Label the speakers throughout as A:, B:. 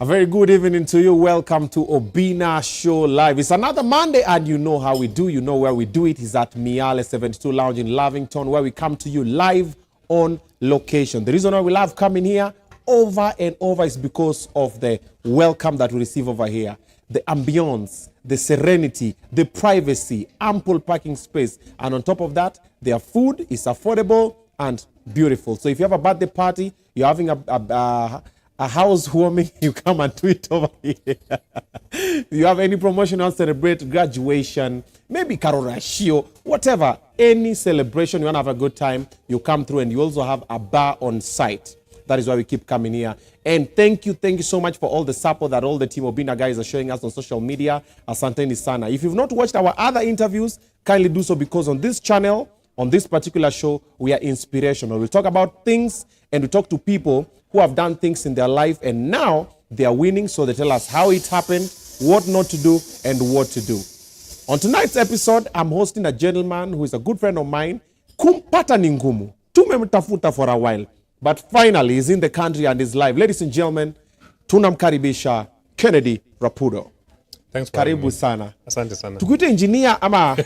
A: A very good evening to you. Welcome to Obinna Show Live. It's another Monday and you know how we do. You know where we do it is at Miale 72 Lounge in Lavington, where we come to you live on location. The reason why we love coming here over and over is because of the welcome that we receive over here. The ambience, the serenity, the privacy, ample parking space. And on top of that, their food is affordable and beautiful. So if you have a birthday party, you're having a housewarming, you come and do it over here. You have any promotion or celebrate graduation, maybe karorashio, whatever, any celebration, you want to have a good time, you come through, and you also have a bar on site. That is why we keep coming here. And thank you so much for all the support that all the Team Obinna guys are showing us on social media. Asanteni sana. If you've not watched our other interviews, kindly do so, because on this channel, on this particular show, we are inspirational. We talk about things and we talk to people who have done things in their life and now they are winning, so they tell us how it happened, what not to do, and what to do. On tonight's episode, I'm hosting a gentleman who is a good friend of mine. Kumpata ni ngumu. Tumemtafuta for a while, but finally he's in the country and is live. Ladies and gentlemen, tunamkaribisha Kennedy Rapudo.
B: Thanks for
A: Karibu sana.
B: Asante sana.
A: Tukute engineer ama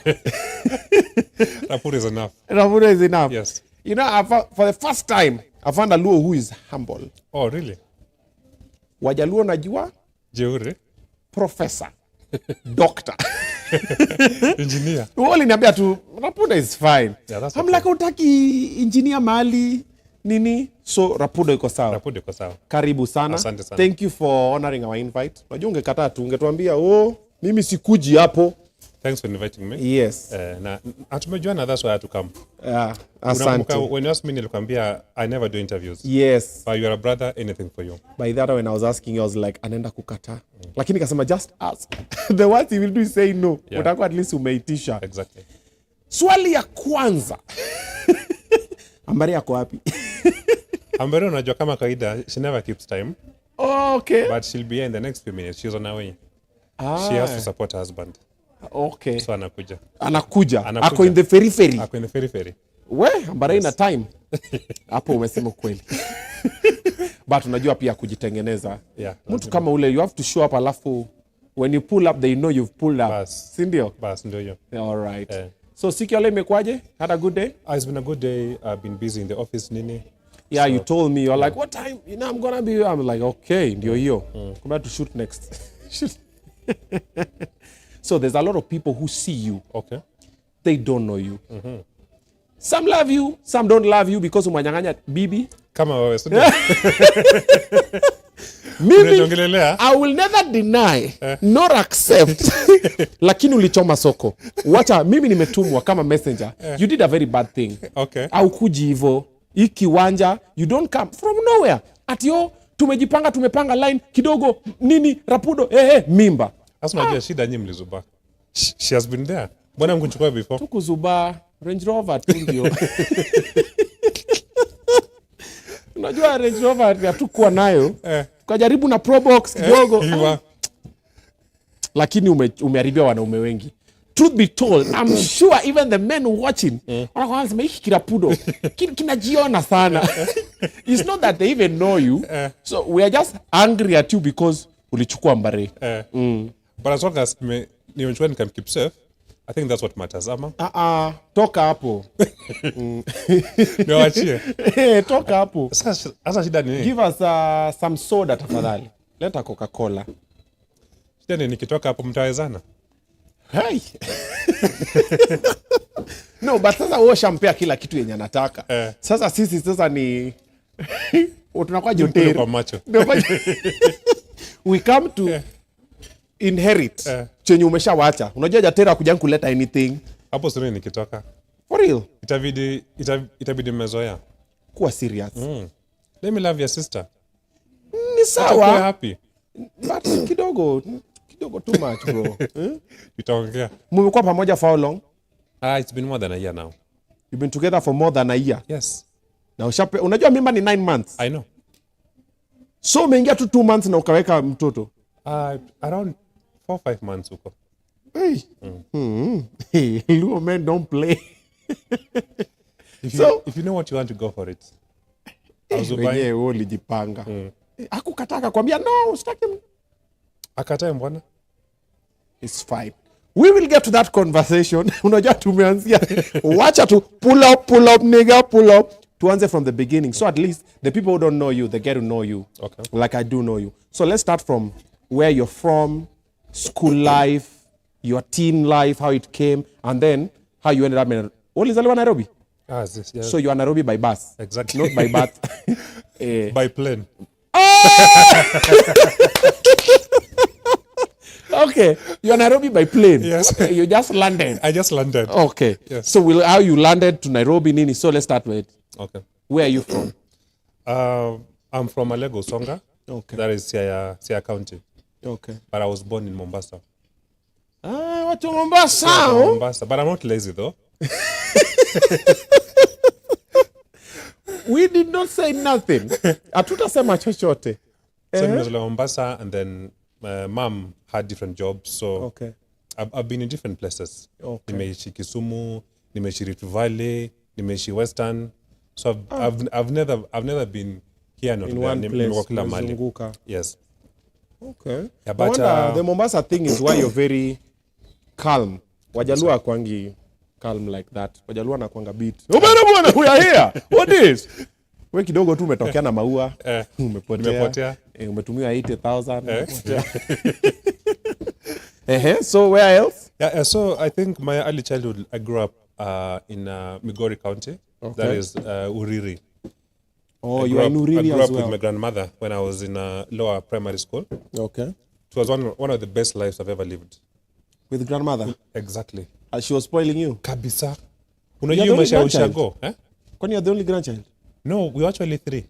B: Rapudo is enough.
A: Rapudo is enough.
B: Yes.
A: You know, for the first time, I found a Luo who is humble.
B: Oh, really?
A: Wajaluo najua?
B: Jeuri?
A: Professor. Doctor.
B: Engineer.
A: Wali niambia tu, Rapudo is fine.
B: Yeah, that's
A: I'm
B: okay.
A: like, utaki engineer mahali, nini? So, Rapudo iko sawa.
B: Rapudo iko sawa.
A: Karibu sana.
B: Asante sana.
A: Thank you for honoring our invite. Unajua ungekataa tu, ungetuambia, mimi sikuji hapo.
B: Thanks for inviting me.
A: Yes.
B: Na atumejuana, that's why I had to come.
A: Asante.
B: When you asked me, nilikwambia, I never do interviews.
A: Yes.
B: But you're a brother, anything for you.
A: By that, when I was asking you, I was like, anaenda kukata. Lakini kasema, just ask. The worst he will do is say no.
B: Yeah.
A: Utakuwa at least umeitisha.
B: Exactly.
A: Swali ya kwanza. Ambari yako wapi?
B: Ambari unajua kama kawaida, she never keeps time.
A: Oh, okay.
B: But she'll be here in the next few minutes. She's on her way. She has to support her husband.
A: Okay.
B: So anakuja.
A: Ako in the ferry.
B: Ako in the ferry.
A: We, Ambari ina time. Hapo umesema kweli. But unajua pia kujitengeneza.
B: Yeah.
A: Mtu kama ule, you have to show up, alafu when you pull up, they know you've pulled up.
B: Bas.
A: Si ndio?
B: Bas, ndio hiyo.
A: All right. So siku ya leo imekwaje? Had a good day?
B: It's been a good day. I've been busy in the office, nini.
A: Yeah, so, you told me. You're like, what time? You know, I'm going to be here. I'm like, okay, ndio hiyo. Come back to shoot next. So there's a lot of people who see you. Okay. They don't know you. Some love you, some don't love you because umanyang'anya bibi.
B: Kama wewe,
A: Mimi, I will never deny nor accept. Lakini ulichoma soko. Wacha, mimi nimetumwa kama messenger. You did a very bad thing.
B: Okay.
A: Au kuji hivo. Hii kiwanja, you don't come from nowhere. Ati tumepanga line kidogo nini Rapudo mimba.
B: Sasa unajua shida nyinyi mlizuba. She has been there. Mbona mkunchukua before?
A: Tukuzuba Range Rover tu ndio. Unajua Range Rover hatukuwa nayo. Tukajaribu na Pro Box kidogo. Lakini umeharibiwa wanaume wengi. Truth be told, I'm sure even the men watching wanasema hiki Rapudo kinajiona sana. It's not that they even know you. So we are just angry at you because ulichukua mbare.
B: But as long as nimechuani can keep safe, I think that's what matters, ama?
A: Toka hapo.
B: Niwaachie.
A: Toka hapo.
B: Sasa shida ni
A: give us some soda tafadhali. Leta Coca-Cola.
B: Shida ni nikitoka hapo mtawezana.
A: Hey. No, but sasa wewe shampea kila kitu yenye anataka. Sasa sisi ni tunakuwa joteri. We come to inherit chenye umeshawacha. Unajua jatera kuja kuleta anything.
B: Hapo sasa nikitoka.
A: For real?
B: Itabidi mmezoea.
A: Kuwa serious.
B: Let me love your sister.
A: Ni sawa.
B: I'm happy.
A: But kidogo too much, bro.
B: Itaongea.
A: Mmekuwa pamoja for how long?
B: It's been more than a year now.
A: You've been together for more than a year?
B: Yes.
A: Na unajua mimba ni 9 months?
B: I know.
A: So umeingia tu 2 months na ukaweka mtoto?
B: Around 4-5 months huko.
A: Hey. Hey, Luo men don't play.
B: If you know what you want to go for it.
A: Wenyewe ulijipanga. Hakukataka kwambia no, sitaki.
B: Akatae mbona?
A: It's fine. We will get to that conversation. Unajua tumeanzia. Wacha tu pull up, nigga, pull up. Tuanze from the beginning. So at least the people who don't know you, they get to know you.
B: Okay.
A: Like I do know you. So let's start from where you're from, school life, your teen life, how it came, and then how you ended up in Nairobi.
B: Yes.
A: So you are Nairobi by bus.
B: Exactly.
A: Not by birth.
B: By plane.
A: Okay. You're Nairobi by plane.
B: Yes.
A: Okay. You just landed.
B: I just landed.
A: Okay.
B: Yes.
A: So how you landed to Nairobi, Nini? So let's start with.
B: Okay.
A: Where are you from?
B: I'm from Alego, Songa.
A: Okay.
B: That is Siaya County.
A: Okay.
B: But I was born in Mombasa.
A: What Mombasa?
B: Mombasa. But I'm not lazy though.
A: We did not say nothing. Hatutasema chochote.
B: So I was in Mombasa, and then my mom had different jobs. So
A: Okay.
B: I've been in different places.
A: Okay.
B: Nimeishi Kisumu, nimeishi Rift Valley, nimeishi Western. So I've never been here not
A: In
B: there.
A: one place.
B: Kila mahali.
A: Umezunguka.
B: Yes.
A: Okay.
B: Yeah,
A: I
B: but
A: wonder, the Mombasa thing is why you're very calm. Wajalua kwangi calm like that. Wajalua na kwanga beat. Bwana, we are here. What is? We kidogo tu umetokea na maua. Umepotea. Umetumiwa 80,000. So where else?
B: Yeah, so I think my early childhood, I grew up in Migori County.
A: Okay.
B: That is Uriri.
A: Oh, you are in Uriri as well.
B: I grew up with my grandmother when I was in lower primary school.
A: Okay.
B: It was one of the best lives I've ever lived.
A: With grandmother?
B: Exactly.
A: She was spoiling you?
B: Kabisa.
A: You're the only grandchild?
B: Eh?
A: When you're the only grandchild?
B: No, we were actually 3.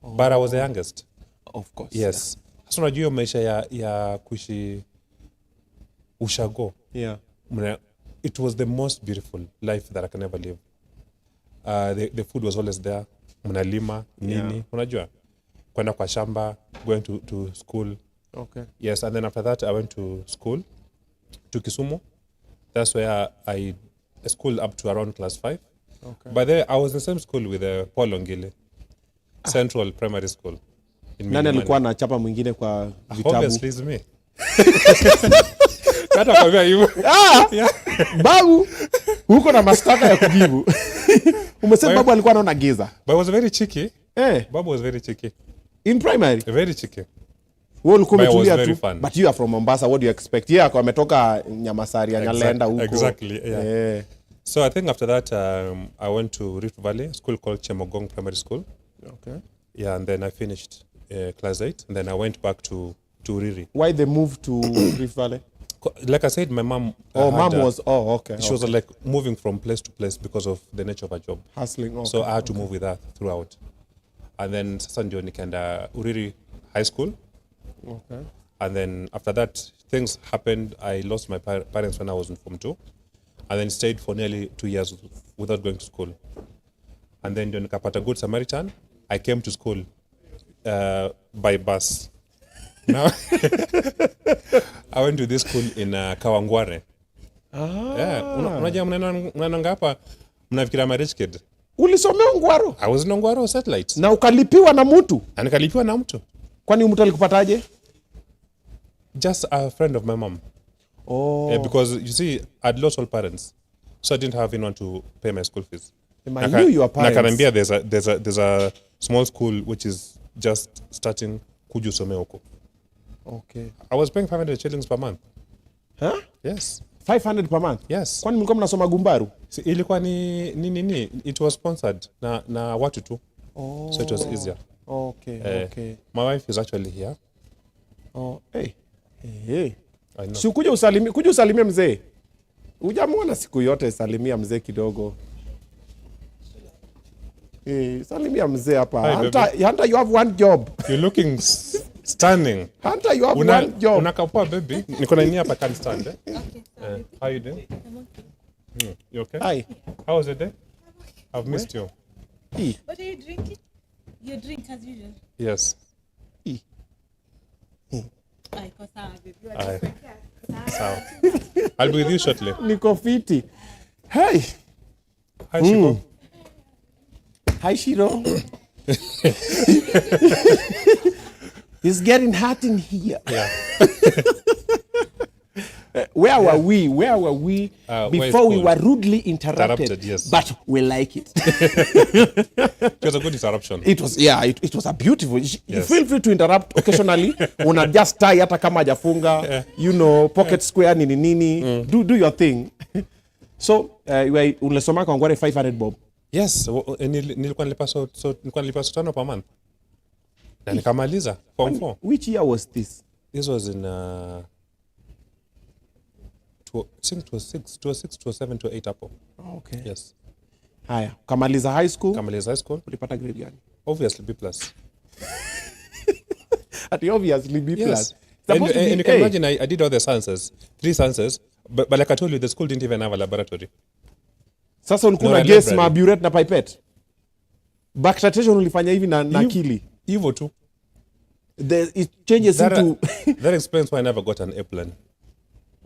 B: But I was the youngest.
A: Of course.
B: Yes. Sasa unajua hiyo maisha ya kuishi ushago.
A: Yeah.
B: It was the most beautiful life that I can ever live. The food was always there. Mnalima, nini.
A: Yeah.
B: Unajua? Kwenda kwa shamba, going to school.
A: Okay.
B: Yes, and then after that I went to school, to Kisumu. That's where I schooled up to around class 5.
A: Okay.
B: But there, I was in the same school with Paul Ongile, Central Primary School.
A: Nani alikuwa na chapa mwingine kwa vitabu?
B: Obviously it's me. Kata kwa hivyo.
A: Yeah. Babu, huko na mashtaka ya kujibu. Umesema babu alikuwa anaona giza.
B: But I was very cheeky.
A: Eh.
B: Babu was very cheeky.
A: In primary?
B: Very cheeky.
A: Wewe ulikuwa umetulia tu.
B: Fun.
A: But you are from Mombasa, what do you expect? Yeah, kwa ametoka Nyamasari, Nyalenda huko.
B: Exactly, yeah.
A: Yeah.
B: So I think after that, I went to Rift Valley, a school called Chemogong Primary School.
A: Okay.
B: Yeah, and then I finished class 8, and then I went back to Uriri.
A: Why they moved to Rift Valley?
B: Like I said, my mom.
A: Okay.
B: She was like moving from place to place because of the nature of her job.
A: Hustling. Okay.
B: So I had to move with her throughout. And then sasa ndio nikaenda Uriri High School.
A: Okay.
B: And then after that, things happened. I lost my parents when I was in Form 2. And then stayed for nearly 2 years without going to school. And then ndio nikapata Good Samaritan. I came to school by bus. Now I went to this school in Kawangware. Yeah, unajua mnaenda hapa mnafikira I'm a rich kid.
A: Ulisomea Ongwaro?
B: I was in Ongwaro Satellite.
A: Na ukalipiwa na mtu?
B: Na nikalipiwa na mtu.
A: Kwani mtu alikupataje?
B: Just a friend of my mom.
A: Oh.
B: Yeah, because you see, I'd lost all parents. So I didn't have anyone to pay my school fees.
A: I knew your parents.
B: Nakarambia there's a small school which is just starting kuju some huko.
A: Okay.
B: I was paying 500 shillings per month.
A: Huh?
B: Yes.
A: 500 per month?
B: Yes.
A: Kwani mlikuwa mnasoma Gumbaru?
B: So, ilikuwa ni it was sponsored na watu tu.
A: Oh.
B: So it was easier.
A: Okay, okay.
B: My wife is actually here.
A: Oh, hey. Hey.
B: I know.
A: Si kuja usalimie mzee. Hujamwona siku yote, salimia mzee kidogo. Salimia mzee hapa. Hunter, you have one job.
B: You're looking stunning.
A: Hunter, you have one job.
B: Unakapoa baby. Niko na nini hapa can't stand.
A: Okay.
B: How you doing? I'm okay. You okay?
A: Hi.
B: How was the day? I've missed you.
C: What are you drinking? You drink as usual.
B: Yes. Sawa. I'll be with you shortly.
A: Niko fiti. Hey.
B: Hi, Shiro.
A: Hi, Shiro. It's getting hot in here.
B: Yeah.
A: Where were we before we were rudely interrupted?
B: Yes.
A: But we like it.
B: It was a good interruption.
A: It was, yeah, it was a beautiful. You feel free to interrupt occasionally. Una just tie hata kama hajafunga, you know, pocket square nini. Do your thing. So, unasoma kwa ngware 500 bob.
B: Yes, nilikuwa nilipa so tano per month. Na nikamaliza form 4.
A: Which year was this?
B: This was in I think it was 6, 7 to 8 hapo.
A: Okay.
B: Yes.
A: Haya, kamaliza high school.
B: Kamaliza high school.
A: Ulipata grade gani?
B: Obviously B+.
A: Obviously B+.
B: Yes. And you can imagine I did all the sciences, 3 sciences, but like I told you, the school didn't even have a laboratory.
A: Sasa ulikuwa na guess ma burette na pipette. Backstatation ulifanya hivi na akili.
B: Hivyo tu.
A: It changes into
B: that explains why I never got an airplane.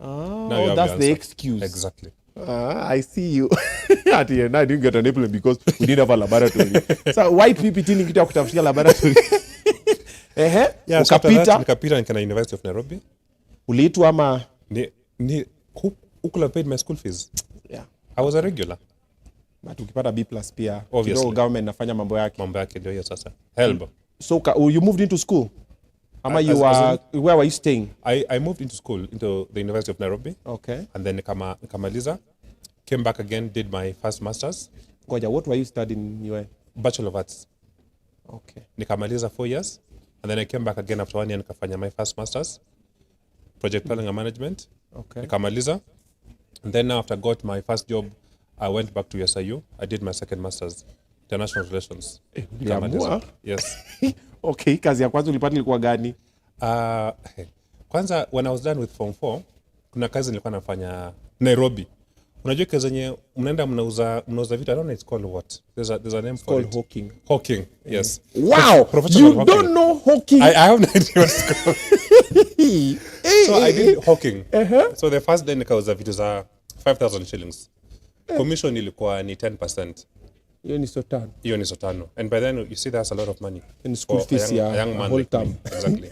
A: Oh, that's the excuse.
B: Exactly.
A: I see you. At the end, I didn't get an airplane because we didn't have a laboratory. So why PPT ni kitu ya kutafutia laboratory?
B: Yeah, so nikapita nikana University of Nairobi.
A: Uliitwa ama
B: who paid my school fees?
A: Yeah.
B: I was a regular.
A: But ukipata B+ pia,
B: obviously,
A: government nafanya mambo yake.
B: Mambo yake ndio hiyo sasa. Help.
A: So you moved into school? Where were you staying?
B: I moved into school, into the University of Nairobi.
A: Okay.
B: And then nikamaliza. Came back again, did my first master's.
A: Ngoja, what were you studying in UN?
B: Bachelor of Arts.
A: Okay.
B: Nikamaliza 4 years. And then I came back again after 1 year nikafanya my first master's. Project planning and management.
A: Okay.
B: Nikamaliza. And then now after I got my first job, I went back to USIU. I did my second master's. International Relations. Yes.
A: Okay, kazi ya kwanza ulipata ilikuwa gani?
B: Kwanza when I was done with form 4, kuna kazi nilikuwa nafanya Nairobi. Unajua kazi yenye mnaenda mnauza vitu, I don't know it's called what. There's a name for it.
A: Hawking.
B: Hawking, yes.
A: Wow, you don't know hawking?
B: I have no idea what it's called. So I did hawking. So the first day nikauza vitu za 5,000 shillings. Commission ilikuwa ni 10%.
A: Hiyo ni sotano.
B: And by then you see that's a lot of money.
A: In school fees,
B: a young man
A: whole
B: like
A: term.
B: me. Exactly.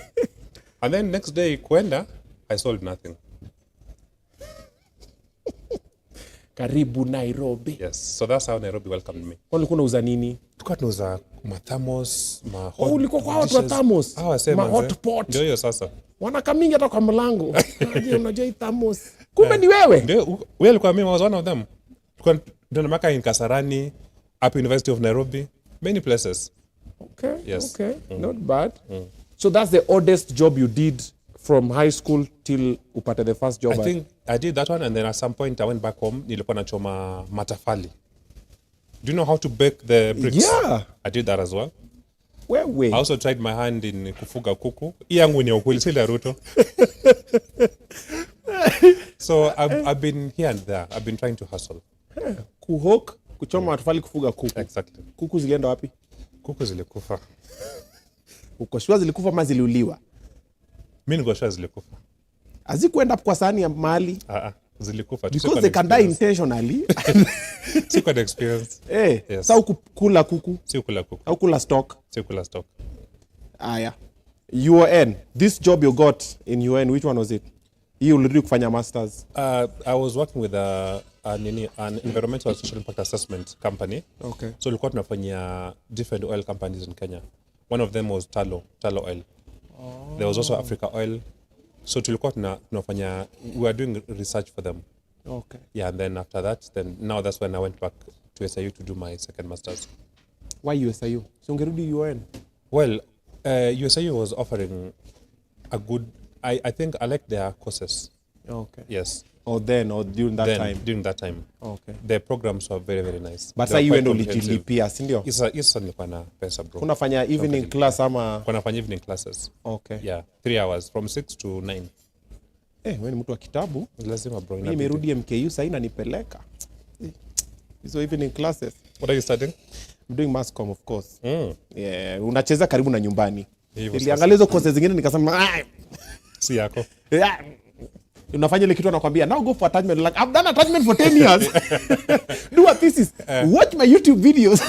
B: And then next day kwenda, I sold nothing.
A: Karibu Nairobi.
B: Yes. So that's how Nairobi welcomed me.
A: Ulikuwa unauza nini?
B: Tulikuwa tunauza mathamos,
A: ulikuwa kwa watu wa thamos? Hot pot.
B: Ndio hiyo sasa.
A: Wanakamingi hata kwa mlango. Unajua hii thamos. Kumbe ni wewe?
B: Ndio, wewe ulikuwa mimi, I was one of them. Tulikuwa tunamaka in Kasarani, up University of Nairobi, many places.
A: Okay.
B: Yes.
A: Okay. Not bad. So that's the oddest job you did from high school till upate the first job?
B: I think I did that one, and then at some point I went back home. Nilikuwa nachoma matafali. Do you know how to bake the bricks?
A: Yeah.
B: I did that as well.
A: Where?
B: I also tried my hand in kufuga kuku. Hii yangu ni ukweli, si la Ruto. So I've been here and there. I've been trying to hustle.
A: Kuhok, kuchoma matafali, kufuga kuku.
B: Exactly.
A: Kuku zilienda wapi?
B: Kuku zilikufa.
A: Uko sure zilikufa ama ziliuliwa?
B: Mimi niko sure zilikufa.
A: Hazikuenda kwa sahani ya mahali?
B: Zilikufa.
A: Because they can die intentionally.
B: Si kwa experience.
A: Yes. Sa ukula kuku?
B: Si ukula kuku.
A: Au kula stock?
B: Si ukula stock.
A: Aya. UN. This job you got in UN, which one was it? You already kufanya masters.
B: I was working with an environmental social impact assessment company.
A: Okay.
B: So tulikuwa tunafanya different oil companies in Kenya. One of them was Talo oil. Oh. There was also Africa oil. So tulikuwa tunafanya, we were doing research for them.
A: Okay.
B: Yeah, and then after that, now that's when I went back to SIU to do my second masters.
A: Why USIU? So ungerudi UN?
B: Well, USIU was offering a good, I think I liked their courses.
A: Okay.
B: Yes.
A: Or during that time?
B: During that time.
A: Okay.
B: The programs were very, very nice.
A: But sasa hiyo ndo ulijilipia, si ndio?
B: Isa nilikuwa na pesa bro.
A: Unafanya evening class ama?
B: Kunafanya evening classes.
A: Okay.
B: Yeah, 3 hours from 6 to 9.
A: Wewe ni mtu wa kitabu?
B: Lazima bro.
A: Mimi nimerudi MKU sasa inanipeleka. Hizo evening classes.
B: What are you studying?
A: I'm doing mass comm, of course. Yeah, unacheza karibu na nyumbani.
B: Niliangalia
A: hizo courses zingine nikasema
B: si yako.
A: Unafanya ile kitu anakuambia now go for attachment, like I've done attachment for 10 years. Do a thesis. Watch my YouTube videos.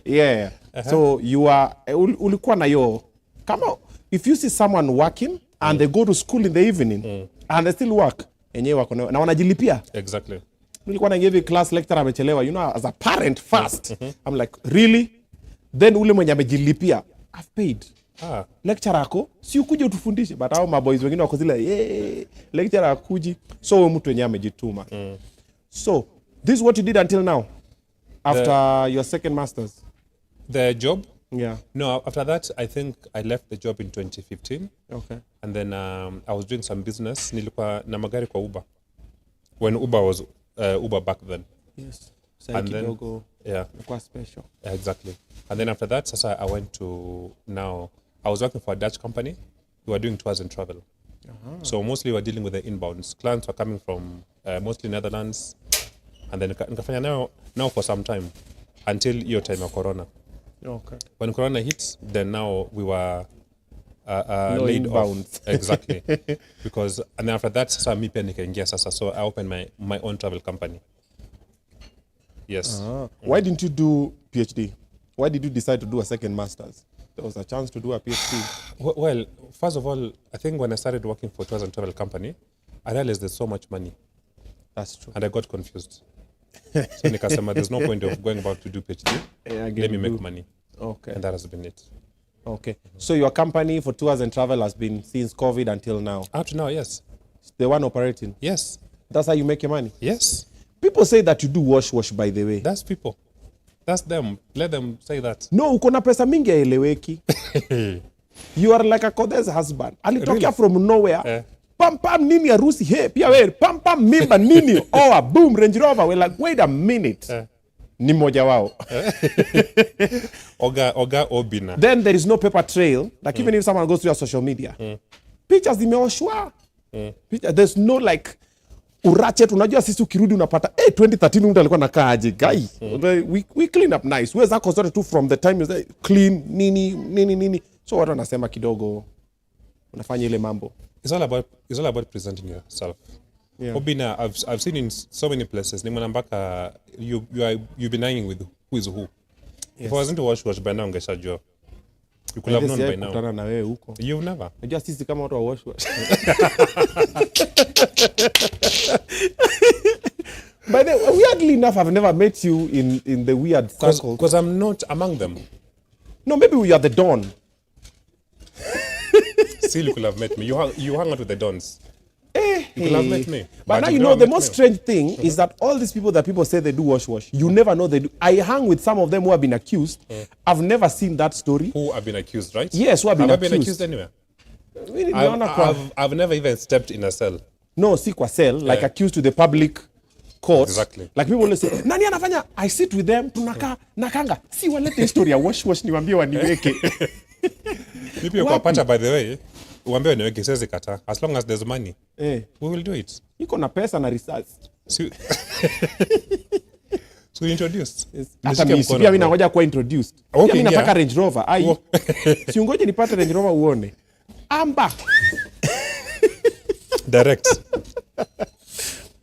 A: Yeah. So you are ulikuwa na yo. Kama if you see someone working and they go to school in the evening and they still work, enyewe wako na wanajilipia.
B: Exactly.
A: Nilikuwa na give class lecturer amechelewa. You know, as a parent first, I'm like, really? Then ule mwenye amejilipia, I've paid. Lecturer ako, si ukuje utufundishe. But hao maboys wengine wako zile, lecturer akuji. So mtu wenye amejituma. So, this is what you did until now? After your second masters?
B: The job?
A: Yeah.
B: No, after that, I think I left the job in 2015.
A: Okay.
B: And then I was doing some business. Nilikuwa na magari kwa Uber. When Uber was Uber back then.
A: Yes.
B: And then, yeah.
A: Special.
B: Exactly. And then after that, Sasa, I went to now, I was working for a Dutch company. We were doing tours and travel. So mostly we were dealing with the inbounds. Clients were coming from mostly Netherlands. And then nikafanya now for some time until your time of Corona.
A: Okay.
B: When Corona hit, then now we were
A: no
B: laid
A: inbound.
B: off. Exactly. Because and then after that, Sasa mi pia nikaingia sasa. So I opened my own travel company. Yes.
A: Why didn't you do PhD? Why did you decide to do a second master's? There was a chance to do a PhD.
B: Well, first of all, I think when I started working for tours and travel company, I realized there's so much money.
A: That's true.
B: And I got confused. So nikasema, there's no point of going back to do PhD. Let me make money.
A: Okay.
B: And that has been it.
A: Okay. So your company for tours and travel has been since COVID until now?
B: Up to now, yes.
A: The one operating?
B: Yes.
A: That's how you make your money?
B: Yes.
A: People say that you do wash, by the way.
B: That's people. That's them. Let them say that.
A: No, uko na pesa mingi eleweki. You are like a Kode's husband. Alitokea
B: Really?
A: From nowhere. Pam pam nini harusi. Hey, pia wewe pam pam mimba nini. Oh, boom, Range Rover. We're like, wait a minute. Ni moja wao.
B: Oga Obinna.
A: Then there is no paper trail. Like even if someone goes to your social media. Pictures zimeoshwa. There's no like urachet. Unajua sisi ukirudi unapata 2013 mtu alikuwa nakaa aje guy. We clean up nice. Wewe zako zote tu from the time you say clean nini. So watu wanasema kidogo unafanya ile mambo.
B: It's all about presenting yourself. Yeah. Obinna, I've seen in so many places. Nimana mpaka you've been hanging with who is who. Yes. If I wasn't to wash by now ngeshajua. You could have known by now.
A: Kutana na wewe huko.
B: You've never.
A: Unajua sisi kama watu wa wash. By the way, weirdly enough, I've never met you in the weird circle.
B: Because I'm not among them.
A: No, maybe we are the Don.
B: Still, you could have met me. You hang out with the Dons. You could have met me.
A: But now you know the most strange thing is that all these people that people say they do wash, you never know they do. I hang with some of them who have been accused. I've never seen that story.
B: Who have been accused, right?
A: Yes, who have been accused.
B: Have I been accused anywhere? I've never even stepped in a cell.
A: No, si kwa cell, like accused to the public court.
B: Exactly.
A: Like people always say, nani anafanya? I sit with them, tunaka, nakanga. Si walete history ya wash niwaambie waniweke.
B: Maybe you pata, by the way, uambie waniweke siwezi kata. As long as there's money, we will do it.
A: Iko na pesa na research.
B: So introduced.
A: Hata mimi pia mimi nangoja kuwa introduced.
B: Okay,
A: mimi nataka Range Rover. Ai. Si ungoje nipate Range Rover uone. Amba.
B: Direct.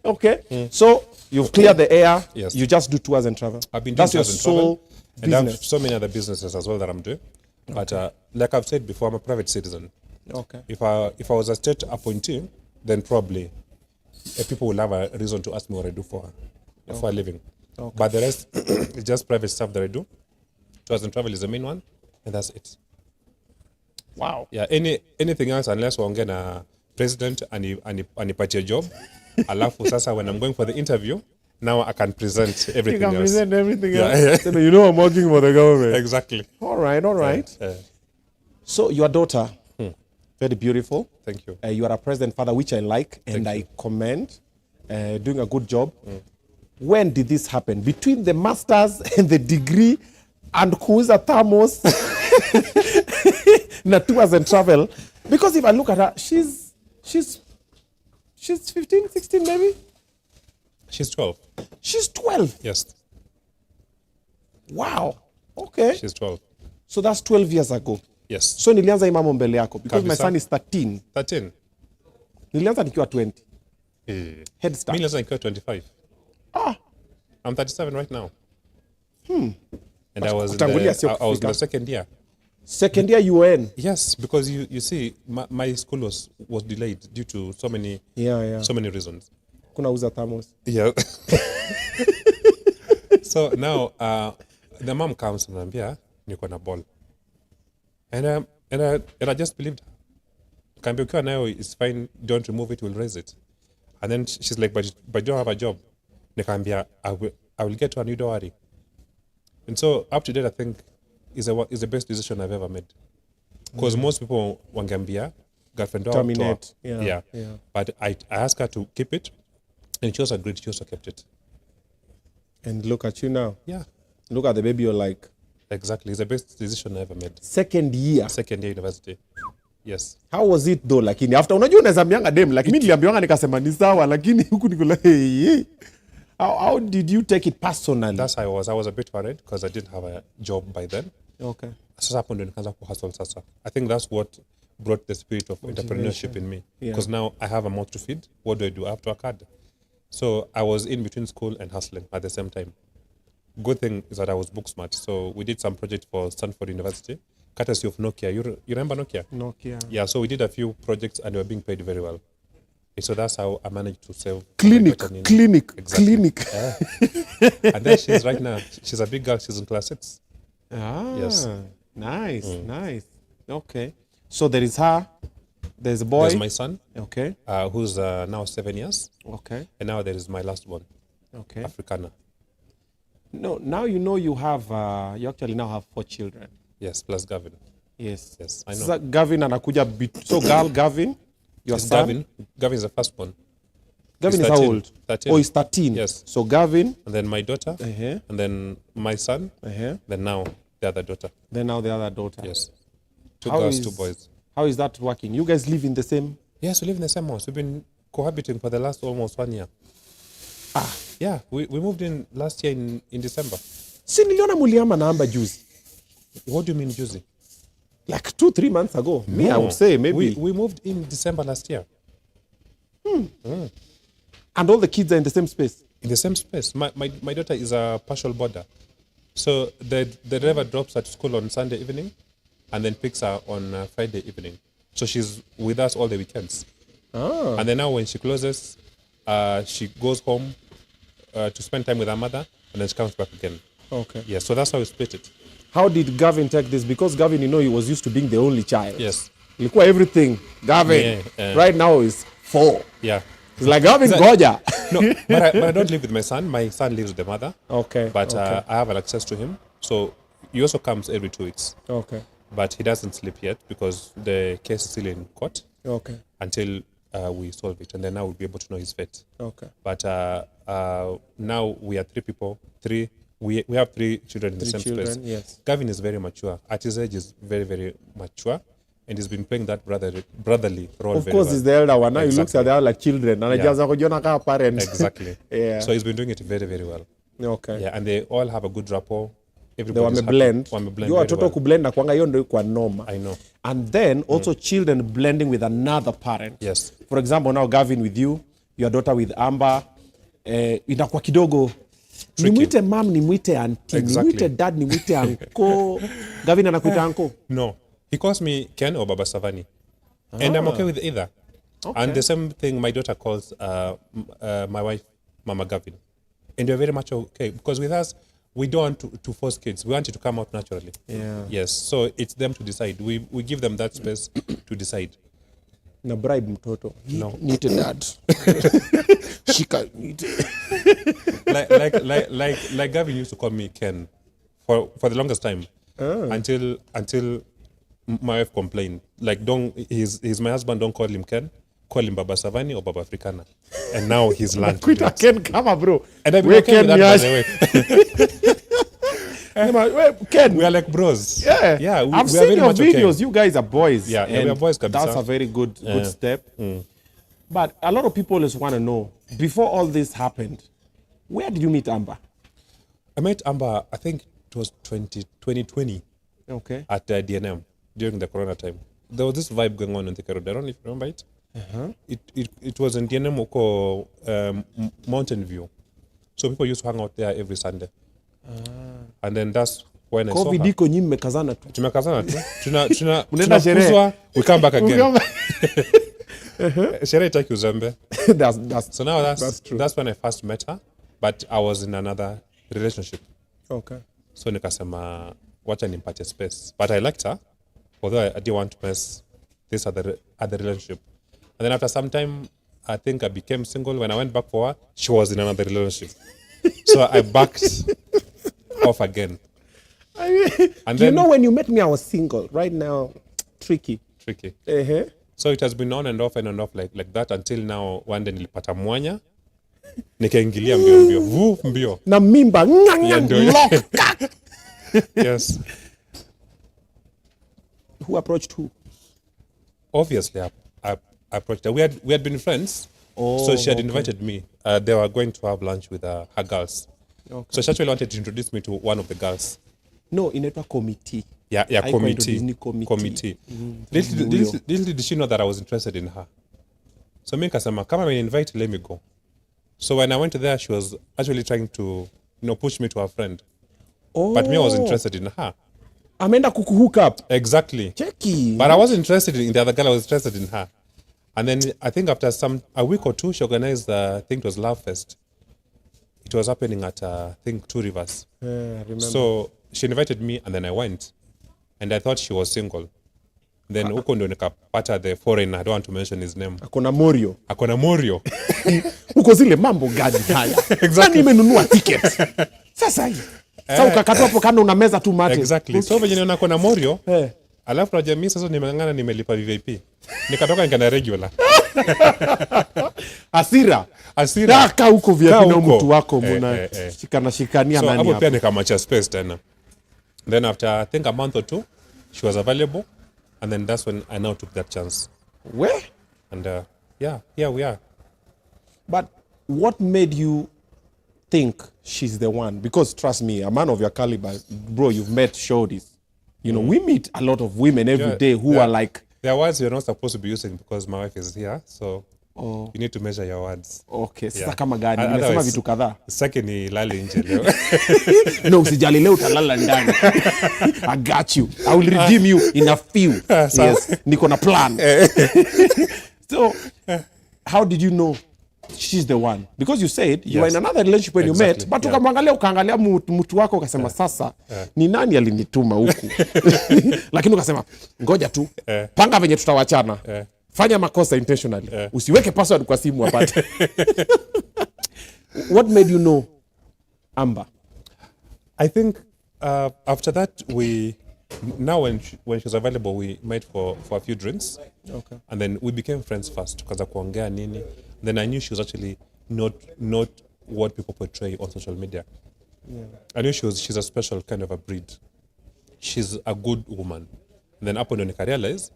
A: Okay. So you've cleared the air.
B: Yes.
A: You just do tours and travel.
B: I've been doing
A: That's your
B: tours and travel.
A: business.
B: And I have so many other businesses as well that I'm doing. Okay. But like I've said before, I'm a private citizen.
A: Okay.
B: If I was a state appointee, then probably people will have a reason to ask me what I do for a living. Okay. But the rest is just private stuff that I do. Tours and travel is the main one, and that's it.
A: Wow.
B: Yeah. Anything else unless waongea na president anipatie job. Alafu sasa when I'm going for the interview, now I can present everything else.
A: You can present everything else. You know I'm working for the government.
B: Exactly.
A: All right. So your daughter, very beautiful.
B: Thank you.
A: You are a present father, which I like, and I commend. Doing a good job. When did this happen? Between the masters and the degree and kuuza thermos na tours and travel. Because if I look at her, she's 15, 16 maybe?
B: She's 12.
A: She's 12?
B: Yes.
A: Wow. Okay.
B: She's 12.
A: So that's 12 years ago.
B: Yes.
A: So nilianza imamo mbele yako because my
B: Kabisa.
A: son is 13.
B: 13.
A: Nilianza nikiwa 20. Head start.
B: Me nikiwa 25. I'm 37 right now. And I was
A: Kutangulia sio
B: I was in
A: kufika.
B: the second year.
A: Second year UN.
B: Yes, because you see, my school was delayed due to so many reasons.
A: Kuna uza thermos.
B: Yeah. So now the mom comes and anambia niko na ball. And I just believed her. Kaambia ukiwa nayo is fine, don't remove it, we'll raise it. And then she's like, but you don't have a job. Nikaambia I will get to a new, don't worry. And so up to date, I think is the best decision I've ever made. Because most people wangeambia girlfriend
A: terminate.
B: Yeah. But I asked her to keep it, and she also agreed. She also kept it.
A: And look at you now.
B: Yeah.
A: Look at the baby, you're like.
B: Exactly. It's the best decision I ever made.
A: Second year
B: university. Yes.
A: How was it though? Lakini after unajua unaweza mianga dem, lakini mimi niliambiwa nikasema ni sawa, lakini huku niko like hey. How did you take it personally?
B: That's how I was a bit worried because I didn't have a job by then.
A: Okay.
B: Sasa hapo ndio nikaanza kuhustle sasa. I think that's what brought the spirit of entrepreneurship in me. Because now I have a mouth to feed. What do? I have to work hard. So I was in between school and hustling at the same time. Good thing is that I was book smart. So we did some project for Stanford University, courtesy of Nokia. You remember Nokia?
A: Nokia.
B: Yeah, so we did a few projects and we were being paid very well. So that's how I managed to save.
A: Clinic.
B: And then she's right now, she's a big girl, she's in class 6.
A: Ah,
B: yes.
A: Nice. Okay. So there is her, there's a boy.
B: There's my son,
A: okay,
B: who's now 7 years.
A: Okay.
B: And now there is my last one,
A: okay,
B: Africana.
A: No, now you have, you actually now have 4 children.
B: Yes, plus Gavin.
A: Yes,
B: I know.
A: So Gavin anakuja so girl Gavin, your son.
B: Gavin is the firstborn.
A: Gavin is how old?
B: 13.
A: Oh, he's 13.
B: Yes.
A: So Gavin.
B: And then my daughter. And then my son. Then now the other daughter.
A: Then now the other daughter.
B: Yes. 2 girls, 2 boys.
A: How is that working? You guys live in the same?
B: Yes, we live in the same house. We've been cohabiting for the last almost 1 year. Yeah, we moved in last year in December.
A: Si niliona muliama na Amber juzi.
B: What do you mean juzi?
A: Like 2-3 months ago. Me, I would say maybe.
B: We moved in December last year.
A: And all the kids are in the same space?
B: In the same space. My daughter is a partial boarder. So the driver drops at school on Sunday evening and then picks her on Friday evening. So she's with us all the weekends. And then now when she closes, she goes home to spend time with her mother and then she comes back again.
A: Okay.
B: Yeah, so that's how we split it.
A: How did Gavin take this? Because Gavin, he was used to being the only child.
B: Yes.
A: Ilikuwa everything. Gavin, right now is 4.
B: Yeah.
A: It's like Gavin Goja.
B: No, but I don't live with my son. My son lives with the mother.
A: Okay.
B: But I have an access to him. So he also comes every 2 weeks.
A: Okay.
B: But he doesn't sleep yet because the case is still in court.
A: Okay.
B: Until we solve it. And then now we'll be able to know his fate.
A: Okay.
B: But now we are 3 people. We have 3 children in the same space.
A: Yes.
B: Gavin is very mature. At his age, is very, very mature. And he's been playing that brotherly role
A: of
B: very
A: course,
B: well.
A: he's the elder one. Now he looks at the other like children. And anajaza kujiona kama parents.
B: Exactly.
A: Yeah.
B: So he's been doing it very, very well.
A: Okay.
B: Yeah, and they all have a good rapport.
A: They wameblend. You watoto kublend na kwanga hiyo ndio kwa noma.
B: I know.
A: And then also children blending with another parent.
B: Yes.
A: For example, now Gavin with you, your daughter with Amber, inakuwa kidogo nimwite mom, nimwite auntie, nimwite dad, nimwite uncle. Gavin anakuita uncle?
B: No. He calls me Ken or Baba Savani. And I'm okay with either. Okay. And the same thing my daughter calls my wife, Mama Gavin. And we're very much okay. Because with us, we don't want to force kids. We want it to come out naturally.
A: Yeah.
B: Yes. So it's them to decide. We give them that space to decide.
A: Na bribe mtoto.
B: No.
A: Nite dad. Shika nite.
B: like Gavin used to call me Ken for the longest time. Until my wife complained. Like, he's my husband, don't call him Ken. Call him Baba Savani or Baba Africana. And now he's learned to do it.
A: Ken, come on, bro.
B: And I've been okay with that, by the way.
A: Ken.
B: We are like bros.
A: Yeah. I've seen your videos. You guys are boys.
B: Yeah, we are boys.
A: That's a very good step. But a lot of people just want to know, before all this happened, where did you meet Amber?
B: I met Amber, I think it was 2020.
A: Okay.
B: At DNM during the corona time. There was this vibe going on in the road. I don't know if you remember it. It was in DNM Oko Mountain View. So people used to hang out there every Sunday. And then that's when I
A: COVID
B: saw her.
A: iko nyinyi mmekazana tu.
B: Tumekazana tu.
A: Unaenda sherehe.
B: We come back again. Sherehe itaki uzembe. So now that's when I first met her, but I was in another relationship.
A: Okay.
B: So nikasema wacha nimpatie space. But I liked her, although I didn't want to mess this other relationship. And then after some time, I think I became single. When I went back for her, she was in another relationship. So I backed off again.
A: And then, you know, when you met me, I was single. Right now, tricky. So it has been on and off like that until now. One day nilipata mwanya, nikaingilia mbio. Na mimba.
B: Yes.
A: Who approached who?
B: Obviously, I approached her. We had been friends. So she had invited me. They were going to have lunch with her girls. Okay. So she actually wanted to introduce me to one of the girls.
A: No, inaitwa committee.
B: Yeah, committee. Little did she know that I was interested in her. So me nikasema, kama me invite, let me go. So when I went there, she was actually trying to, push me to her friend. But me, I was interested in her.
A: Ameenda kukuhook up.
B: Exactly.
A: Checky.
B: But I wasn't interested in the other girl. I was interested in her. And then I think after a week or two, she organized I think it was Love Fest. It was happening at I think Two Rivers.
A: I remember.
B: So she invited me, and then I went, and I thought she was single. Then huko ndo nikapata the foreigner. I don't want to mention his name.
A: Akona Morio.
B: Huko
A: zile mambo gani haya? Exactly. Nimenunua ticket. Sasa hii. Sasa ukakatwa hapo kando una meza tu mate.
B: Exactly. So venye niona kona Morio. Alafu na jamii sasa nimengangana nimelipa VIP. Nikatoka nikana regular.
A: Asira. Daka huko VIP na mtu wako mna shikania nani hapo.
B: So hapo pia nikamacha space tena. Then after I think a month or two, she was available, and then that's when I now took that chance.
A: Where?
B: And yeah, here we are.
A: But what made you think she's the one? Because trust me, a man of your caliber, bro, you've met shorties. You know, we meet a lot of women every day who are like...
B: There are words you're not supposed to be using because my wife is here, so you need to measure your words.
A: Okay, sasa kama gani? Nimesema vitu kadhaa.
B: Sasa ni lali nje leo.
A: No, usijali leo utalala ndani. I got you. I will redeem you in a few. Yes, niko na plan. So, how did you know she's the one? Because you said you were in another relationship when you met, but ukaangalia mtu wako ukasema sasa ni nani alinituma huku? Lakini ukasema ngoja tu, panga venye tutawachana. Fanya makosa intentionally. Usiweke password kwa simu apate. What made you know Amber?
B: I think after that now when she was available, we met for a few drinks.
A: Okay.
B: And then we became friends first tukaanza kuongea nini. Then I knew she was actually not what people portray on social media. I knew she's a special kind of a breed. She's a good woman. And then upon when I realized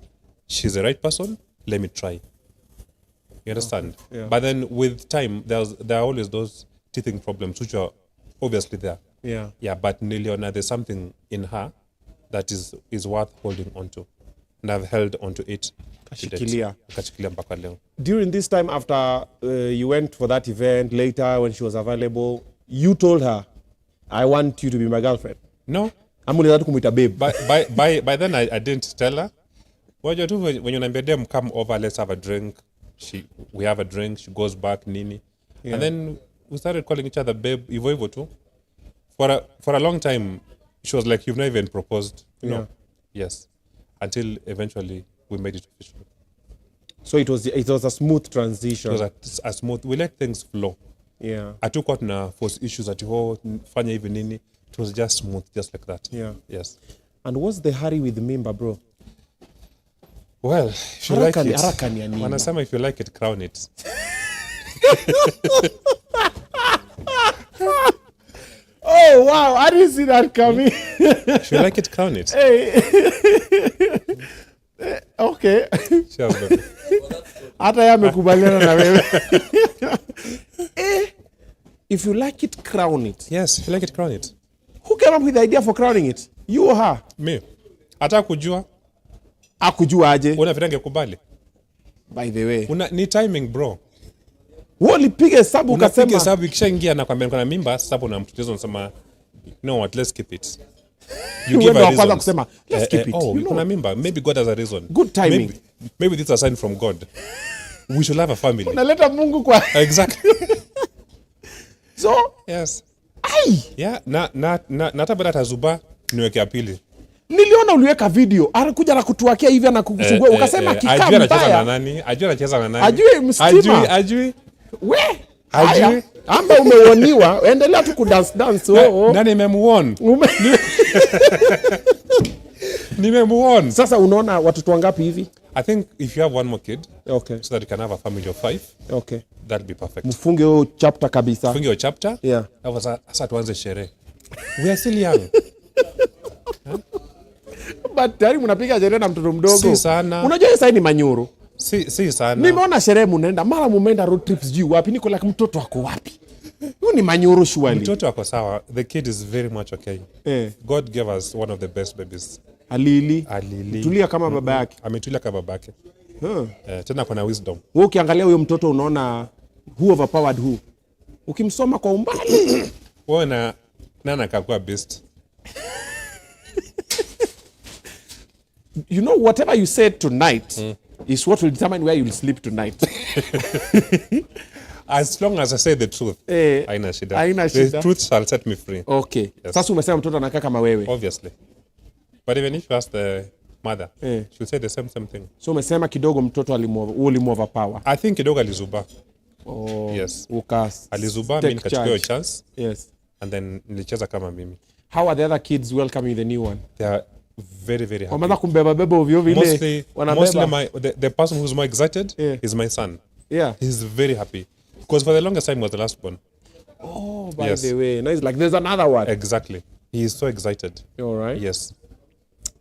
B: she's the right person, let me try. You understand?
A: Okay. Yeah.
B: But then with time, there are always those teething problems which are obviously there.
A: Yeah.
B: But Niliona, there's something in her that is worth holding on to. And I've held on to it.
A: Kashikilia
B: mpaka leo.
A: During this time after you went for that event, later when she was available, you told her, I want you to be my girlfriend.
B: No.
A: Amuliza tu kumuita babe.
B: By then I didn't tell her. Wajua tu when unaniambia dem come over, let's have a drink. We have a drink, she goes back nini. Yeah. And then we started calling each other babe, hivyo tu. For a long time, she was like, you've not even proposed. No. Yes. Until eventually we made it official.
A: So it was a smooth transition.
B: It was a smooth. We let things flow.
A: Yeah.
B: Hatukuwa tuna force issues ati fanya hivi nini. It was just smooth, just like that.
A: Yeah.
B: Yes.
A: And what's the hurry with mimba, bro?
B: Well, if you like it, wanasema if you like it, crown it.
A: Oh, wow. I didn't see that coming.
B: If you like it, crown it.
A: Hey. Okay.
B: Cheers, baby.
A: Hata yeye amekubaliana na wewe. If you like it, crown it.
B: Yes, if you like it, crown it.
A: Who came up with the idea for crowning it? You or her?
B: Me. Hata kujua.
A: Akujua aje?
B: Unafikiri angekubali?
A: By the way.
B: Ni timing, bro.
A: Ulipiga hesabu ukasema.
B: Unapiga hesabu ikishaingia na kwambia niko na mimba, sasa hapo unamtutiza unasema, you know what, let's keep it. You give
A: Wewe
B: a
A: wa kwanza
B: reason.
A: kusema, let's keep it.
B: Oh,
A: You know.
B: kuna mimba. Maybe God has a reason.
A: Good timing.
B: Maybe this is a sign from God. We should have a family.
A: Unaleta Mungu kwa.
B: Exactly.
A: So,
B: Yes.
A: ai,
B: Yeah, na hata baada tazuba niweke pili.
A: niliona uliweka video, anakuja na kutuakia hivi na kukusugua, ukasema kikaa
B: Ajui anacheza na
A: mbaya.
B: nani? Ajui anacheza na nani?
A: Ajui mstima.
B: Ajui.
A: We,
B: Ajui.
A: haya, amba umewoniwa, endelea tu kudance.
B: Nani nimemuona? Nimemuona.
A: Sasa unaona watoto wangapi hivi?
B: I think if you have one more kid,
A: Okay.
B: so that you can have a family of 5,
A: Okay.
B: that'll be perfect.
A: Mfunge huo chapter kabisa.
B: Fungi your chapter.
A: Yeah.
B: Sasa tuanze sherehe. We are still young.
A: But tayari mnapiga sherehe na mtoto mdogo.
B: Si sana.
A: Unajua sasa ni manyoro.
B: Si sana.
A: Nimeona sherehe mnaenda, mara mumeenda road trips juu wapi? Niko like mtoto wako wapi? Huyu ni manyoro surely.
B: Mtoto wako sawa. The kid is very much okay. God gave us one of the best babies.
A: Alili. Tulia kama baba yake.
B: Ametulia kama babake. Tena kuna wisdom.
A: Wewe ukiangalia huyo mtoto unaona who overpowered who. Ukimsoma kwa umbali.
B: Wewe na nana kakua best.
A: You know, whatever you said tonight is what will determine where you'll sleep tonight.
B: As long as I say the truth, haina shida.
A: Haina
B: The
A: shida.
B: truth shall set me free.
A: Okay.
B: Yes.
A: Sasa umesema mtoto anakaa kama wewe.
B: Obviously. But even if you ask the mother, she'll say the same thing.
A: So umesema kidogo mtoto ulimuover power.
B: I think kidogo alizuba.
A: Oh,
B: Yes.
A: take
B: Alizuba, mimi nikachukua hiyo
A: charge.
B: chance.
A: Yes.
B: And then nilicheza kama mimi.
A: How are the other kids welcoming the new one?
B: They are very, very happy.
A: Wameanza kumbeba beba ovyo vile.
B: Mostly
A: Wanabeba.
B: the person who's more excited
A: Yeah.
B: is my son.
A: Yeah.
B: He's very happy. Because for the longest time he was the last born.
A: Oh, by
B: Yes.
A: the way. Now it's like there's another one.
B: Exactly. He is so excited.
A: All right.
B: Yes.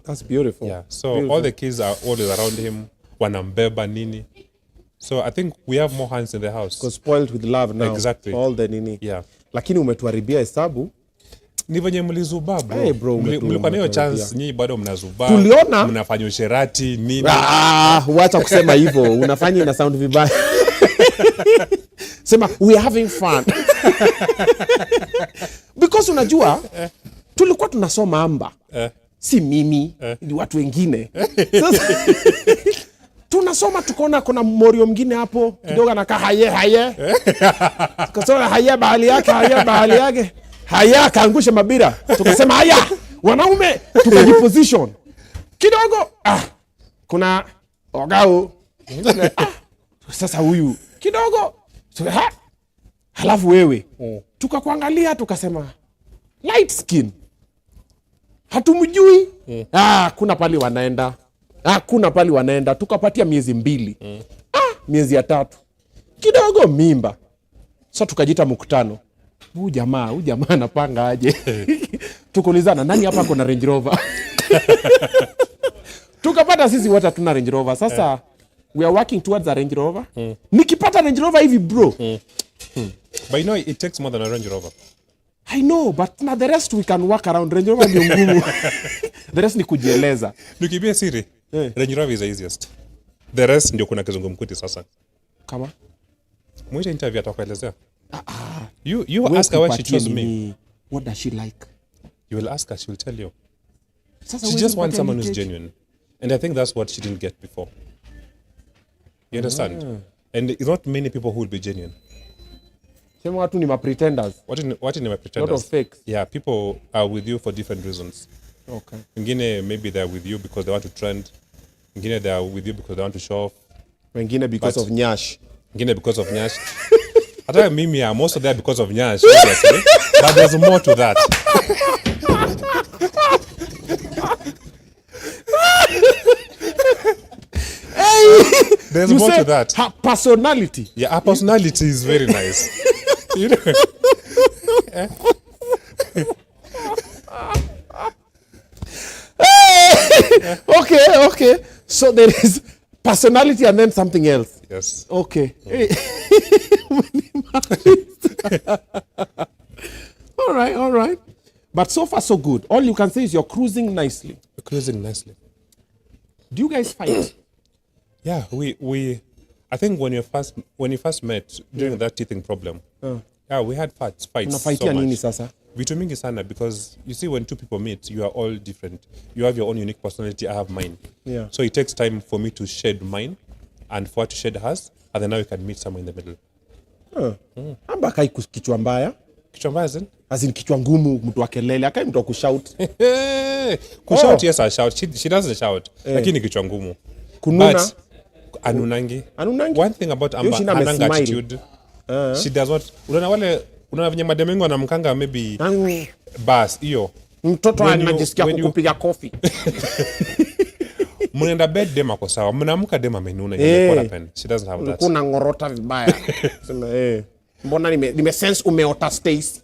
A: That's beautiful.
B: Yeah. So
A: Beautiful.
B: all the kids are always around him. Wanambeba nini. So I think we have more hands in the house.
A: Because spoiled with love now.
B: Exactly.
A: All the nini.
B: Yeah.
A: Lakini umetuharibia hesabu.
B: Ni venye mlizuba bro.
A: Hey bro,
B: Mlikuwa na hiyo chance nyinyi bado mnazuba.
A: Tuliona.
B: Mnafanya usherati nini.
A: Wacha kusema hivyo. Unafanya ina sound vibaya. Sema we are having fun. Because unajua tulikuwa tunasoma amba. Si mimi, ni watu wengine. Sasa, tunasoma tukaona kuna morio mwingine hapo kidogo anakaa haye. Tukasema haye bahali yake. Haya kaangusha mabira. Tukasema haya wanaume tukajiposition. Kidogo kuna ogao. Sasa huyu kidogo halafu wewe tukakuangalia tukasema light skin hatumjui. Kuna pali wanaenda tukapatia miezi 2. Miezi ya 3 kidogo mimba. Sasa tukajita mkutano. Huyu jamaa anapanga aje? Tukulizana nani hapa kuna Range Rover? Tukapata sisi wote tuna Range Rover. Sasa we are working towards a Range Rover. Nikipata Range Rover hivi bro.
B: But you know it takes more than a Range Rover.
A: I know, but na the rest we can work around. Range Rover ndio ngumu. The rest ni kujieleza.
B: Nikibia siri, Range Rover is the easiest. The rest ndio kuna kizungumkuti sasa.
A: Kama?
B: Mwisho interview atakuelezea. You ask her why she chose me.
A: What does she like?
B: You will ask her, she will tell you.
A: Sasa
B: She
A: wewe
B: just wants
A: upatie
B: someone who's
A: leakage.
B: genuine. And I think that's what she didn't get before. You understand? And it's not many people who will be genuine.
A: Sema watu ni pretenders.
B: What in my pretenders?
A: Lot of fakes.
B: Yeah, people are with you for different reasons.
A: Okay.
B: Wengine maybe they're with you because they want to trend. Wengine they are with you because they want to show off.
A: Wengine because of nyash.
B: Wengine because of nyash. Hata mimi I'm also there because of nyash, obviously. But there's more to that. There's
A: You
B: more
A: say
B: to that.
A: her personality.
B: Yeah, her personality is very nice. You know?
A: Okay. So there is personality and then something else.
B: Yes.
A: Okay. All right. But so far so good. All you can say is you're cruising nicely.
B: You're cruising nicely.
A: Do you guys fight?
B: Yeah, we I think when you first met during that teething problem, yeah, we had fights so
A: Unafaitia nini
B: much.
A: sasa?
B: Vitu mingi sana, because you see when two people meet, you are all different. You have your own unique personality, I have mine.
A: Yeah.
B: So it takes time for me to shed mine and for her to shed hers, and then now we can meet somewhere in the middle.
A: Amba kai kichwa mbaya.
B: Kichwa mbaya zin?
A: As in kichwa ngumu, mtu wa kelele, akai mtu wa kushout.
B: Kushout, yes, I shout. She doesn't shout. Lakini kichwa ngumu.
A: Kununa.
B: But anunangi. One thing about Amber, ananga attitude. She does not. Unaona venye mademu wanamkanga maybe bas hiyo.
A: Mtoto anajisikia kukupiga kofi.
B: Mnaenda bed dem ako sawa. Mnaamka dem amenuna. What happened? She doesn't have that.
A: Kuna ngorota vibaya. Sema mbona nime sense umeota Stacy.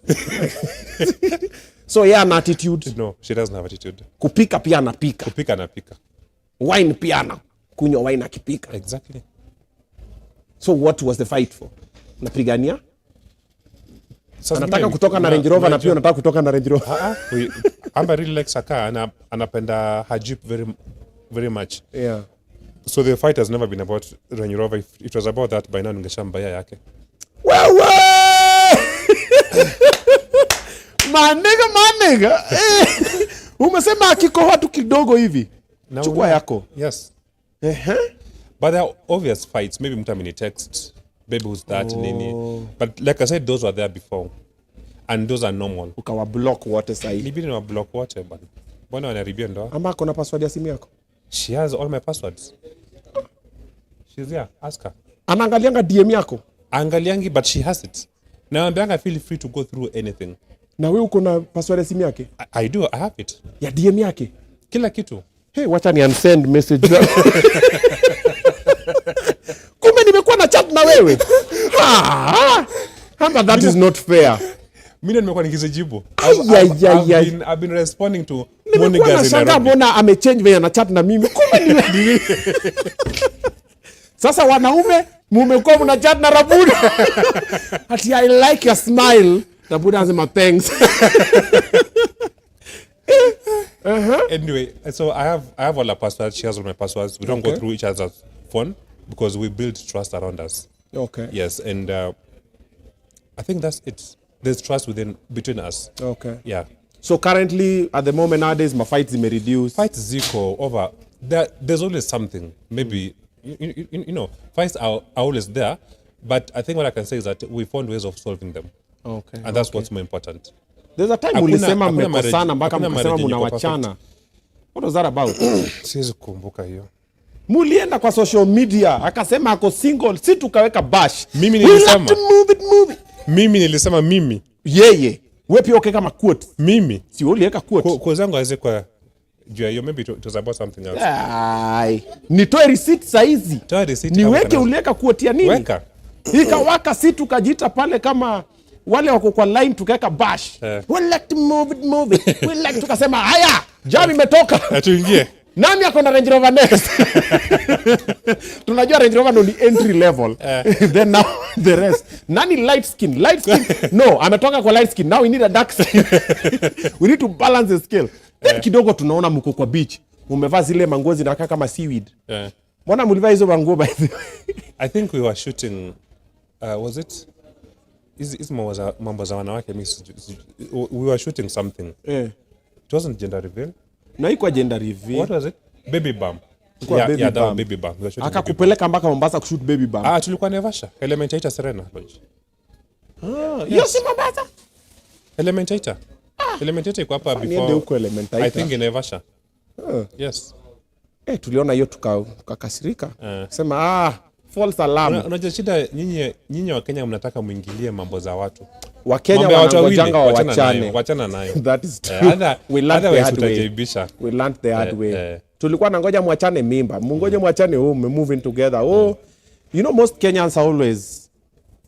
A: So yeah, an attitude.
B: No, she doesn't have attitude.
A: Kupika pia anapika.
B: Kupika anapika.
A: Wine pia anakunywa wine akipika.
B: Exactly.
A: So what was the fight for? Napigania? Anataka kutoka na Range Rover na pia anataka kutoka na Range Rover.
B: Amber really likes her car, anapenda her Jeep very, very much.
A: Yeah.
B: So the fight has never been about Range Rover. If it was about that, by now ningeshambaya yake.
A: Wewe! Manega. Umesema akikohoa tu kidogo hivi. Chukua yako.
B: Yes. But there are obvious fights. Maybe mtu ameni text. Baby who's that nini. But like I said, those were there before. And those are normal.
A: Ukawa block wote sahi.
B: Nibidi na block wote bana. Mbona wanaribia ndo?
A: Ama ako na password ya simu yako?
B: She has all my passwords. She's there. Ask her.
A: Anaangalianga DM yako?
B: Angaliangi, but she has it. Naambianga feel free to go through anything.
A: Na wewe uko na password ya simu yake?
B: I do. I have it.
A: Ya DM yake?
B: Kila kitu.
A: Hey, wacha ni unsend message. Kumbe nimekuwa na chat na wewe. But that is not fair.
B: Mimi nimekuwa nikizijibu. I've been responding to
A: Monica's in Nairobi. Mbona amechange vya na chat na mimi? Kumbe ni Sasa wanaume mumekuwa mna chat na Rapudo. Ati I like your smile. Rapudo anasema thanks.
B: Anyway, so I have all her passwords. She has all my passwords. We don't go through each other's phone because we build trust around us.
A: Okay.
B: Yes, and I think that's it. There's trust between us.
A: Okay.
B: Yeah.
A: So currently, at the moment nowadays, my fights may reduce.
B: Fights ziko over. There's always something. Maybe you know, fights are always there, but I think what I can say is that we found ways of solving them.
A: Okay.
B: And that's what's more important.
A: There's a time ulisema mmekosana mpaka mkasema mnawachana. What was that about?
B: Siwezi kukumbuka hiyo.
A: Mulienda kwa social media akasema ako single, si tukaweka bash.
B: Mimi nilisema
A: move it.
B: Mimi nilisema mimi.
A: Yeye. Wewe pia ukeka quote.
B: Mimi.
A: Si uliweka quote.
B: Kwa zangu aweze kwa juu hiyo, maybe it was about something else.
A: Ai. Nitoe receipt saizi.
B: Toa receipt.
A: Niweke uliweka quote ya nini?
B: Weka.
A: Ikawaka si tukajita pale kama wale wako kwa line tukaweka bash. We like to move it. We like tukasema haya, jam imetoka.
B: Tuingie.
A: Nani ako na Range Rover next? Tunajua Range Rover ni entry level. Then now the rest. Nani light skin? No, ametoka kwa light skin. Now we need a dark skin. We need to balance the scale. Then kidogo tunaona mko kwa beach. Umevaa zile manguo zinakaa kama seaweed. Mbona mlivaa hizo manguo by the way?
B: I think we were shooting was it mambo za wanawake, we were shooting something. It wasn't gender reveal.
A: Na iko gender reveal.
B: What was it? Baby bump. That was baby bump.
A: Akakupeleka mpaka Mombasa kushoot baby bump.
B: Tulikuwa Naivasha. Elementator Serena Lodge.
A: Hiyo si Mombasa.
B: Elementator. Elementator iko hapa before. I think in Naivasha. Yes.
A: Tuliona hiyo tukakasirika. Sema false alarm.
B: Unajua shida nyinyi wa Kenya mnataka muingilie mambo za watu.
A: Wa Kenya wanangojanga
B: wachana nayo.
A: That is true. We learned the hard way. Tulikuwa nangoja mwachane mimba. Mungoje mwachane moving together. You know most Kenyans are always,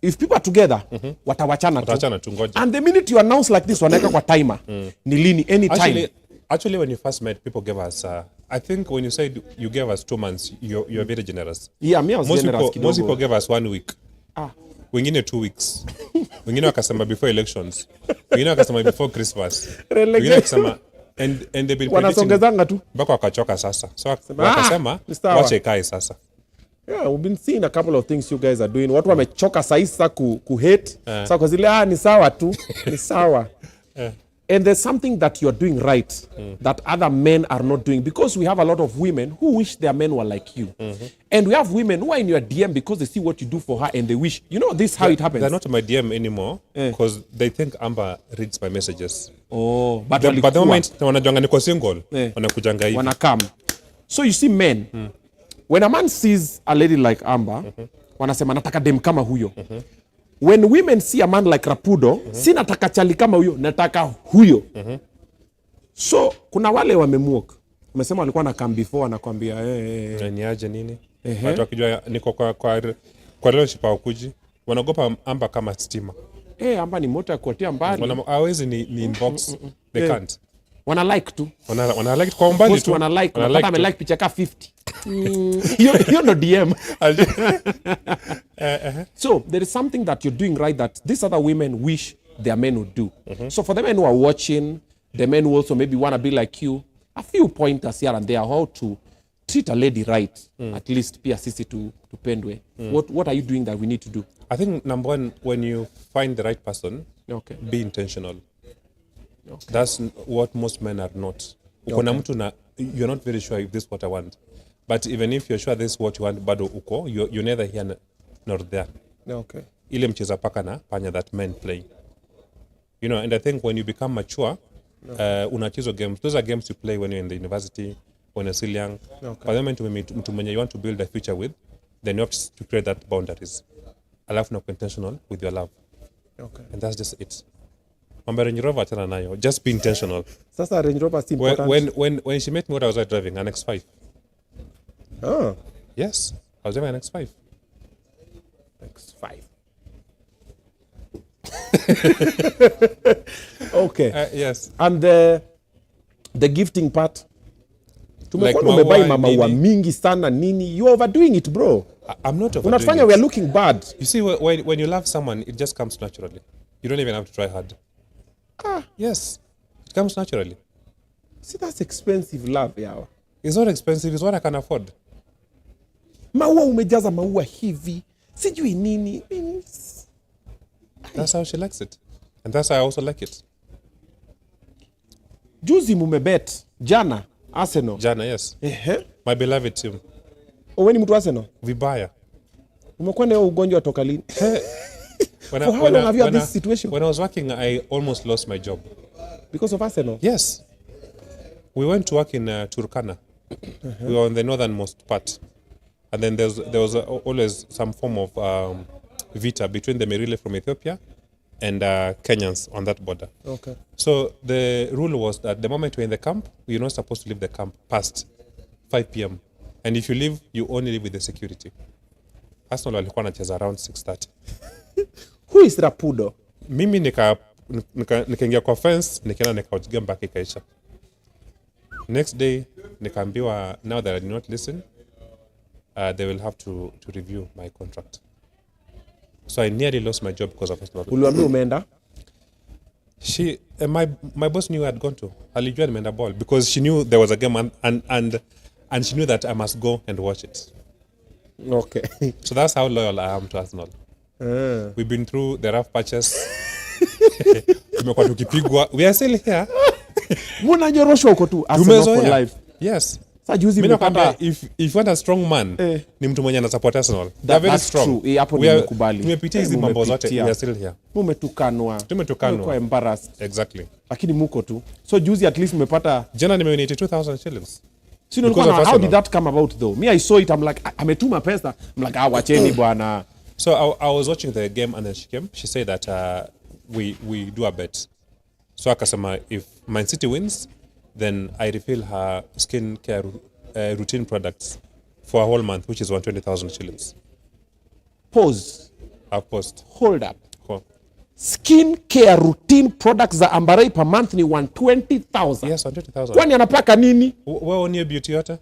A: if people are together, watawachana
B: tu ngoja.
A: And the minute you announce like this, wanaweka kwa timer. Ni lini, anytime.
B: Actually, when you first met, people gave us, I think when you said you gave us 2 months, you're very generous.
A: Yeah, me was generous.
B: Most people gave us 1 week. Wengine 2 weeks. Wengine wakasema before elections. Wengine wakasema before Christmas. Wengine wakasema and they've been
A: wanasongezanga tu.
B: Mpaka wakachoka sasa. So wakasema wache ikae sasa.
A: Yeah, we've been seeing a couple of things you guys are doing. Watu wamechoka sasa ku hate. Sasa kwa zile ni sawa tu. Ni sawa. And there's something that you're doing right that other men are not doing, because we have a lot of women who wish their men were like you. And we have women who are in your DM because they see what you do for her and they wish, this is how it happens.
B: They're not in my DM anymore because they think Amber reads my messages.
A: Oh, but
B: the moment wanajuanga niko single, wanakujanga hivi.
A: Wanakam. So you see men, when a man sees a lady like Amber, wanasema nataka dem kama huyo. When women see a man like Rapudo, si nataka chali kama huyo, nataka huyo. So kuna wale wamemuok. Umesema walikuwa na come before anakuambia
B: ni aje nini? Watu wakijua niko kwa relationship au kuji, wanaogopa Amber kama stima.
A: Amber ni moto ya kuatia mbali.
B: Hawezi ni inbox. They can't.
A: Wana like tu.
B: Wana like kwa umbali tu.
A: Wana like. Unapata ame like picha ka 50. Hiyo no DM. So there is something that you're doing right that these other women wish their men would do. So for the men who are watching, the men who also maybe want to be like you, a few pointers here and there how to treat a lady right. At least pia sisi tupendwe. What are you doing that we need to do?
B: I think number one, when you find the right person, be intentional. That's what most men are not. Ukona mtu na you're not very sure if this is what I want. But even if you're sure this is what you want, bado uko, you're neither here nor there. Ile mcheza paka na panya that men play. And I think when you become mature, unachizo games. Those are games you play when you're in the university, when you're still young. But the moment you want to build a future with, then you have to create that boundaries. Alafu na intentional with your love. And that's just it. Range Rover tena nayo. Just be intentional.
A: Sasa Range Rover is important.
B: When she met me, what I was driving? An X5.
A: Oh.
B: Yes. I was driving an X5.
A: X5. Okay.
B: Yes.
A: And the gifting part. Tumekuwa umebai maua mingi sana nini. You overdoing it, bro.
B: I'm not overdoing
A: Unafanya
B: it.
A: We are looking bad.
B: You see, when you love someone, it just comes naturally. You don't even have to try hard. Yes. It comes naturally.
A: See, that's expensive love, yawa.
B: It's not expensive. It's what I can afford.
A: Maua umejaza maua hivi. Sijui nini.
B: That's how she likes it. And that's how I also like it.
A: Juzi mumebet. Jana. Arsenal.
B: Jana, yes. My beloved team.
A: Wewe ni mtu Arsenal?
B: Vibaya.
A: Umekuwa na ugonjwa toka lini?
B: When I was working, I almost lost my job.
A: Because of Arsenal?
B: Yes. We went to work in Turkana. We were on the northernmost part. And then there was always some form of vita between the Merile from Ethiopia and Kenyans on that border. So the rule was that the moment you're in the camp, you're not supposed to leave the camp past 5 p.m. And if you leave, you only leave with the security. Arsenal walikuwa wanacheza around 6:30.
A: Who is Rapudo?
B: Mimi nikaingia kwa fence, nikaenda nikaojiga mpaka ikaisha. Next day, nikaambiwa now that I did not listen, they will have to review my contract. So I nearly lost my job because of Arsenal.
A: Uliwaambia umeenda?
B: My boss knew I had gone to. Alijua nimeenda ball because she knew there was a game and she knew that I must go and watch it.
A: Okay.
B: So that's how loyal I am to Arsenal. We've been through the rough patches. Tumekuwa tukipigwa. We are still here.
A: Muna nyoroshwa uko tu Arsenal for life.
B: Yes.
A: Sasa juzi mmepata
B: if you want a strong man, ni mtu mwenye ana support Arsenal. They are very strong.
A: Hapo nimekubali.
B: Tumepitia hizi mambo zote, we are still here.
A: Tumetukanwa. Tumekuwa embarrassed.
B: Exactly.
A: Lakini muko tu. So juzi at least mmepata
B: jana nime 82,000 shillings.
A: How did that come about though? Me, I saw it, I'm like, ametuma pesa. I'm like, wacheni bwana.
B: So I was watching the game and then she came. She said that we do a bet. So akasema if Man City wins, then I refill her skin care routine products for a whole month, which is 120,000 shillings.
A: Pause.
B: I've paused.
A: Hold up.
B: Cool.
A: Skin care routine products za Amber Ray per month ni 120,000.
B: Yes, 120,000.
A: Kwani anapaka nini?
B: Wewe unie beauty yote?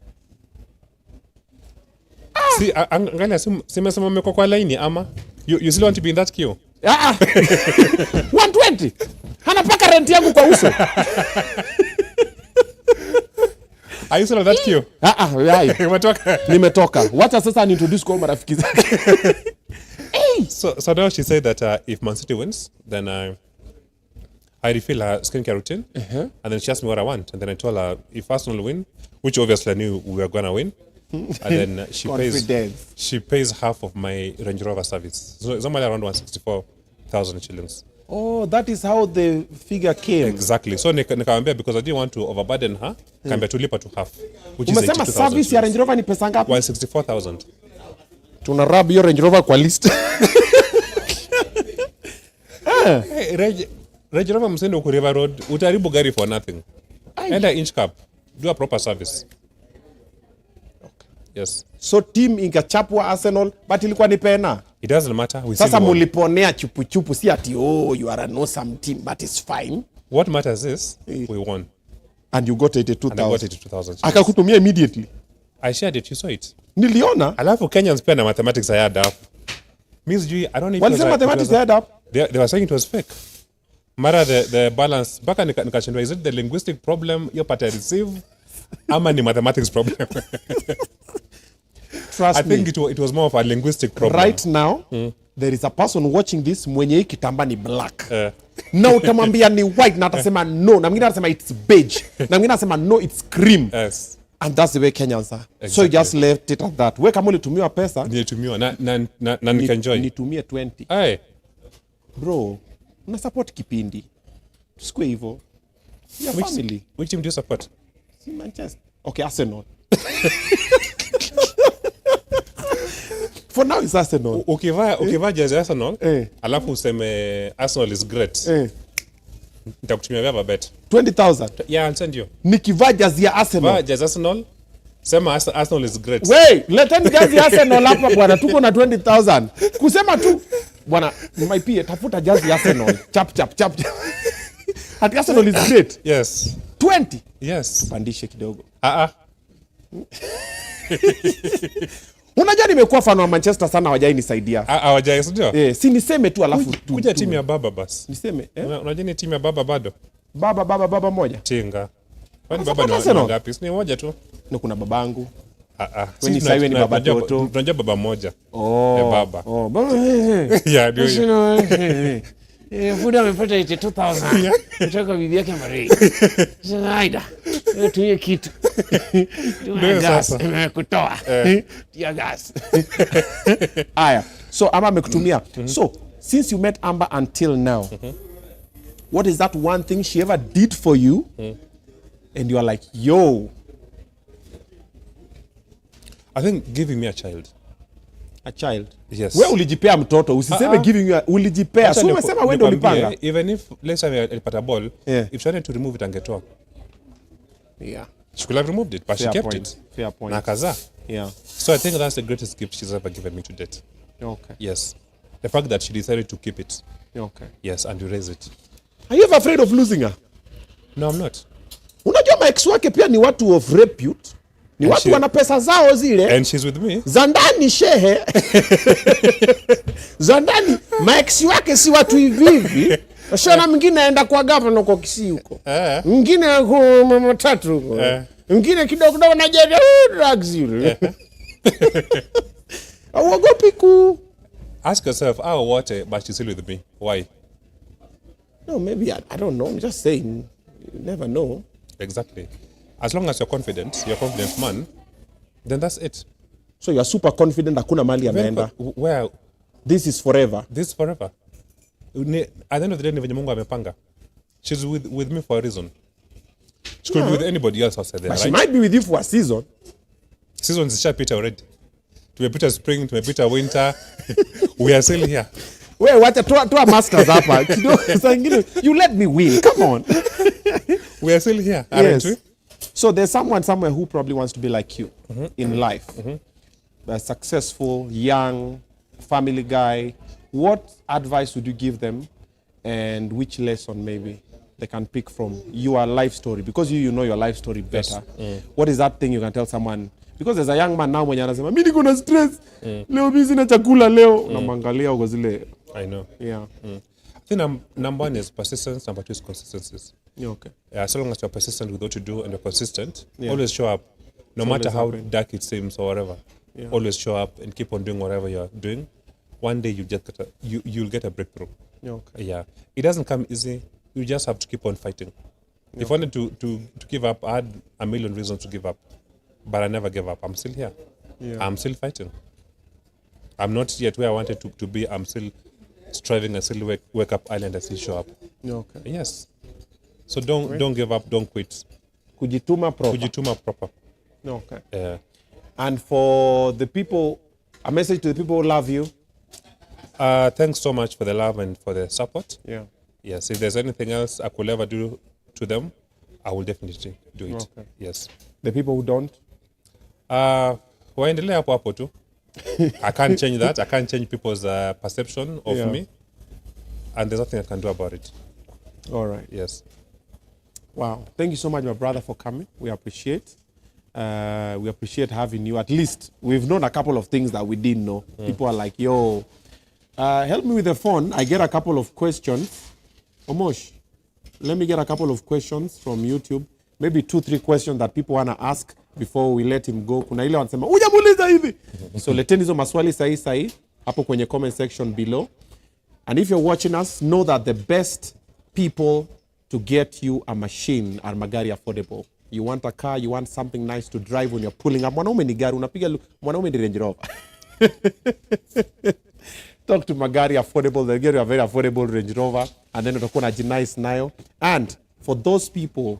B: Si angalia simesema mmeko kwa line ama you still want to be in that queue?
A: 120. Anapaka rent yangu kwa uso.
B: Are you still on that queue?
A: Nimetoka. Wacha sasa ni introduce kwa marafiki zake.
B: So now she said that if Man City wins, then I refill her skincare routine, and then she asked me what I want, and then I told her if Arsenal win, which obviously I knew we were gonna win, and then she pays half of my Range Rover service, so it's normally around 164,000 shillings.
A: Oh, that is how the figure came.
B: Exactly. So nikamwambia because I didn't want to overburden her, kaambia tulipa to half, which is
A: Umesema service ya Range Rover ni pesa ngapi?
B: 164,000.
A: Tuna rub hiyo Range Rover kwa list.
B: Hey, Range Rover msende uko River Road, utaharibu gari for nothing. Enda inch cap, do a proper service. Yes.
A: So team ingachapwa Arsenal, but ilikuwa ni pena.
B: It doesn't matter.
A: Sasa muliponea chupu si ati you are an awesome team, but it's fine.
B: What matters is we won.
A: And you got 82,000.
B: And I got 82,000.
A: Akakutumia immediately.
B: I shared it, you saw it.
A: Niliona.
B: Alafu Kenyans pia na mathematics I had up. Miss G, I don't know if
A: Walisema mathematics I had up.
B: They were saying it was fake. Mara the balance, baka nikashindwa, is it the linguistic problem your part I receive? Ama ni mathematics problem?
A: Trust me.
B: I think it was more of a linguistic problem.
A: Right now, there is a person watching this mwenye hii kitamba ni black. Na utamwambia ni white na atasema no. Na mwingine atasema it's beige. Na mwingine atasema no, it's cream.
B: Yes.
A: And that's the way Kenyans are.
B: Exactly.
A: So you just left it at that. We kama ulitumiwa pesa.
B: Nilitumiwa na nikaenjoy.
A: Nitumie 20.
B: Hey.
A: Bro, una support kipindi. Tusikue hivyo. Your family.
B: Which team do you support?
A: Si Manchester. Okay, Arsenal. For now it's Arsenal.
B: Ukivaa jezi Arsenal, alafu useme Arsenal is great. Nitakutumia vya bet.
A: 20,000.
B: Yeah, I'll send you.
A: Nikivaa jezi ya Arsenal.
B: Vaa jezi Arsenal, sema Arsenal is great.
A: Wait, leteni jezi ya Arsenal hapa bwana, tuko na 20,000. Kusema tu bwana, MIP tafuta jezi ya Arsenal. Chap. Ati Arsenal is great.
B: Yes.
A: 20.
B: Yes.
A: Pandishe kidogo. Unajua nimekuwa fan wa Manchester sana, hawajai nisaidia.
B: Hawajai sio?
A: Si niseme tu alafu
B: kuja timu ya baba basi.
A: Niseme
B: Unajua ni timu ya baba bado?
A: Baba moja.
B: Tinga. Kwani baba ni wangapi? Si moja tu.
A: Na kuna babangu.
B: Sisi
A: saiwe ni baba toto.
B: Tunajua baba moja.
A: Baba.
B: Baba. Yeah, ndio.
D: Fuda amepata 82,000 kutoka bibi yake Maria. Sasa aida. Tuye kitu. Tuwe gas kutoa. Tia gas.
A: Aya. So Amber amekutumia. So since you met Amber until now, what is that one thing she ever did for you? And you are like, yo.
B: I think giving me a child.
A: A child?
B: Yes.
A: Wewe ulijipea mtoto, usiseme giving you ulijipea. So umesema wewe ndio ulipanga.
B: Even if let's say alipata ball, if she wanted to remove it angetoa.
A: Yeah.
B: She could have removed it, but she kept it.
A: Fair point.
B: Na kaza.
A: Yeah.
B: So I think that's the greatest gift she's ever given me to date.
A: Okay.
B: Yes. The fact that she decided to keep it.
A: Okay.
B: Yes, and to raise it.
A: Are you ever afraid of losing her?
B: No, I'm not.
A: Unajua my ex wake pia ni watu of repute. Ni watu wana pesa zao zile.
B: And she's with me.
A: Zandani shehe. Zandani my ex wake si watu hivi. Shana mwingine aenda kwa governor kwa Kisii huko. Mwingine kwa matatu huko. Mwingine kidogo na jeda drugs yule. Uogopi ku.
B: Ask yourself, what, but she's still with me. Why?
A: No, maybe I don't know. I'm just saying. You never know.
B: Exactly. As long as you're a confident man, then that's it.
A: So you're super confident hakuna mali ameenda.
B: Where?
A: This is forever.
B: This is forever. At the end of the day, ni venye Mungu amepanga. She's with me for a reason. She could be with anybody else outside there,
A: but
B: right?
A: She might be with you for a season.
B: Seasons zishapita already. Tumepita spring, tumepita winter. We are still here.
A: Wewe wacha toa masters hapa. Kidogo sasa ingine you let me win. Come on.
B: We are still here, aren't we?
A: So there's someone somewhere who probably wants to be like you in life. A successful, young, family guy. What advice would you give them, and which lesson maybe they can pick from your life story? Because you know your life story better. Yes. What is that thing you can tell someone? Because there's a young man now mwenye anasema mimi niko na stress. Leo mimi sina chakula leo. Namwangalia uko zile.
B: I know.
A: Yeah.
B: I think number one is persistence, number two is consistency.
A: Okay.
B: Yeah, so long as you're persistent with what you do and you're consistent, always show up. No matter how dark it seems or whatever. Yeah. Always show up and keep on doing whatever you're doing. One day you'll get a breakthrough.
A: Okay.
B: Yeah. It doesn't come easy. you just have to keep on fighting. If I wanted to give up, I had a million reasons to give up. But I never gave up. I'm still here.
A: Yeah.
B: I'm still fighting. I'm not yet where I wanted to be. I'm still striving. I still wake up early and I still show up.
A: Okay.
B: Yes. So don't give up. Don't quit.
A: Kujituma proper.
B: Kujituma proper.
A: Okay.
B: Yeah.
A: And for the people, a message to the people who love you.
B: Thanks so much for the love and for the support.
A: Yeah.
B: Yes. If there's anything else I could ever do to them, I will definitely do it.
A: Okay.
B: Yes.
A: The people who don't.
B: Waendelee hapo hapo tu. I can't change that. I can't change people's perception of me. And there's nothing I can do about it.
A: All right.
B: Yes.
A: Wow. Thank you so much, my brother, for coming. We appreciate. We appreciate having you. At least we've known a couple of things that we didn't know. People are like, yo, help me with the phone. I get a couple of questions. Omosh, let me get a couple of questions from YouTube. Maybe 2-3 questions that people want to ask before we let him go. Kuna ile wanasema, hujamuuliza hivi. So leteni hizo maswali sahi hapo kwenye comment section below. And if you're watching us, know that the best people to get you a machine are magari affordable. You want a car, you want something nice to drive when you're pulling up. Mwanaume ni gari, unapiga mwanaume ni Range Rover. Talk to Magari Affordable. They'll get you a very affordable Range Rover. And then utakuwa na jinais nayo. And for those people,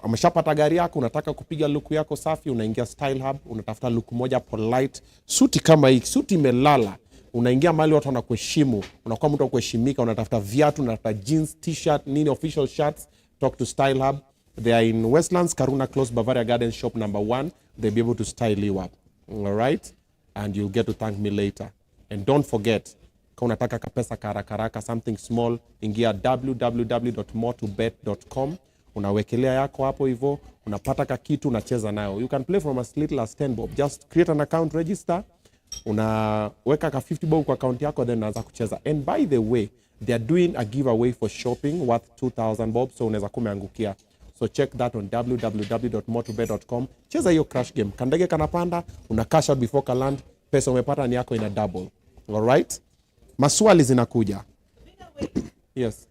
A: ameshapata gari yako, unataka kupiga look yako safi, unaingia Style Hub, unatafuta look moja polite. Suti kama hii, suti imelala. Unaingia mahali watu wanakuheshimu, unakuwa mtu wa kuheshimika, unatafuta viatu, unatafuta jeans, t-shirt, nini official shirts. Talk to Style Hub. They are in Westlands, Karuna Close, Bavaria Gardens, shop number 1. They'll be able to style you up. All right? And you'll get to thank me later. And don't forget, kama unataka kapesa karaka, something small, ingia www.motobet.com. Unawekelea yako hapo hivyo, unapata kakitu, unacheza nayo. You can play from as little as 10 bob. Just create an account, register. Unaweka ka 50 bob kwa account yako, then unaanza kucheza. And by the way, they are doing a giveaway for shopping worth 2,000 bob. So unaweza kumeangukia. So check that on www.motobet.com. Cheza hiyo crash game. Kandege kanapanda, una cash out before kaland, pesa umepata ni yako ina double. All right? Maswali zinakuja. Yes.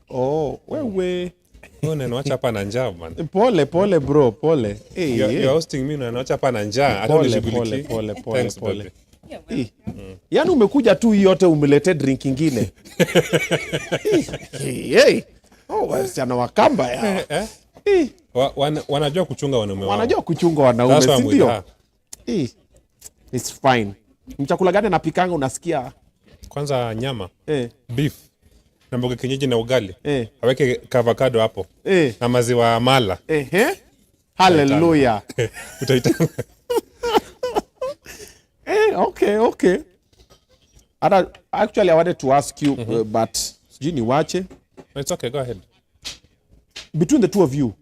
A: Oh, wewe.
B: Unaniacha hapa na njaa man.
A: Pole bro, pole. Hey,
B: you're hosting me, unaniacha hapa na njaa. Hata unishughulikie. Thanks,
A: pole. Yaani umekuja tu yote umlete drink nyingine. Hey. Oh, wasichana wakamba ya.
B: Wanajua kuchunga wanaume wao.
A: Wanajua kuchunga wanaume, si ndio? It's fine. Mchakula gani napikanga unasikia?
B: Kwanza nyama. Beef. Na mboga kienyeji na ugali. Aweke avocado hapo. Na maziwa mala.
A: Hallelujah.
B: Utaitana.
A: Okay. Actually, I wanted to ask you, but sijui niwache.
B: It's okay, go ahead.
A: Between the two of you,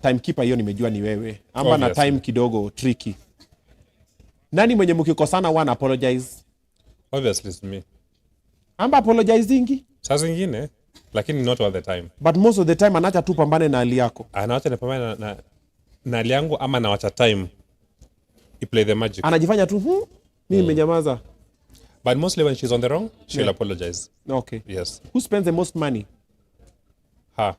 A: timekeeper hiyo nimejua ni wewe. Amba na time kidogo tricky. Nani mwenye mkikosana wana apologize?
B: Obviously it's me.
A: Amba apologizing?
B: Saa zingine, lakini not all the time.
A: But most of the time anacha tu pambane na hali yako.
B: Anaacha nipambane na hali yangu ama nawacha time I play the magic.
A: Anajifanya tu mimi nimenyamaza.
B: But mostly when she's on the wrong, she'll apologize.
A: Okay.
B: Yes.
A: Who spends the most money?
B: Her.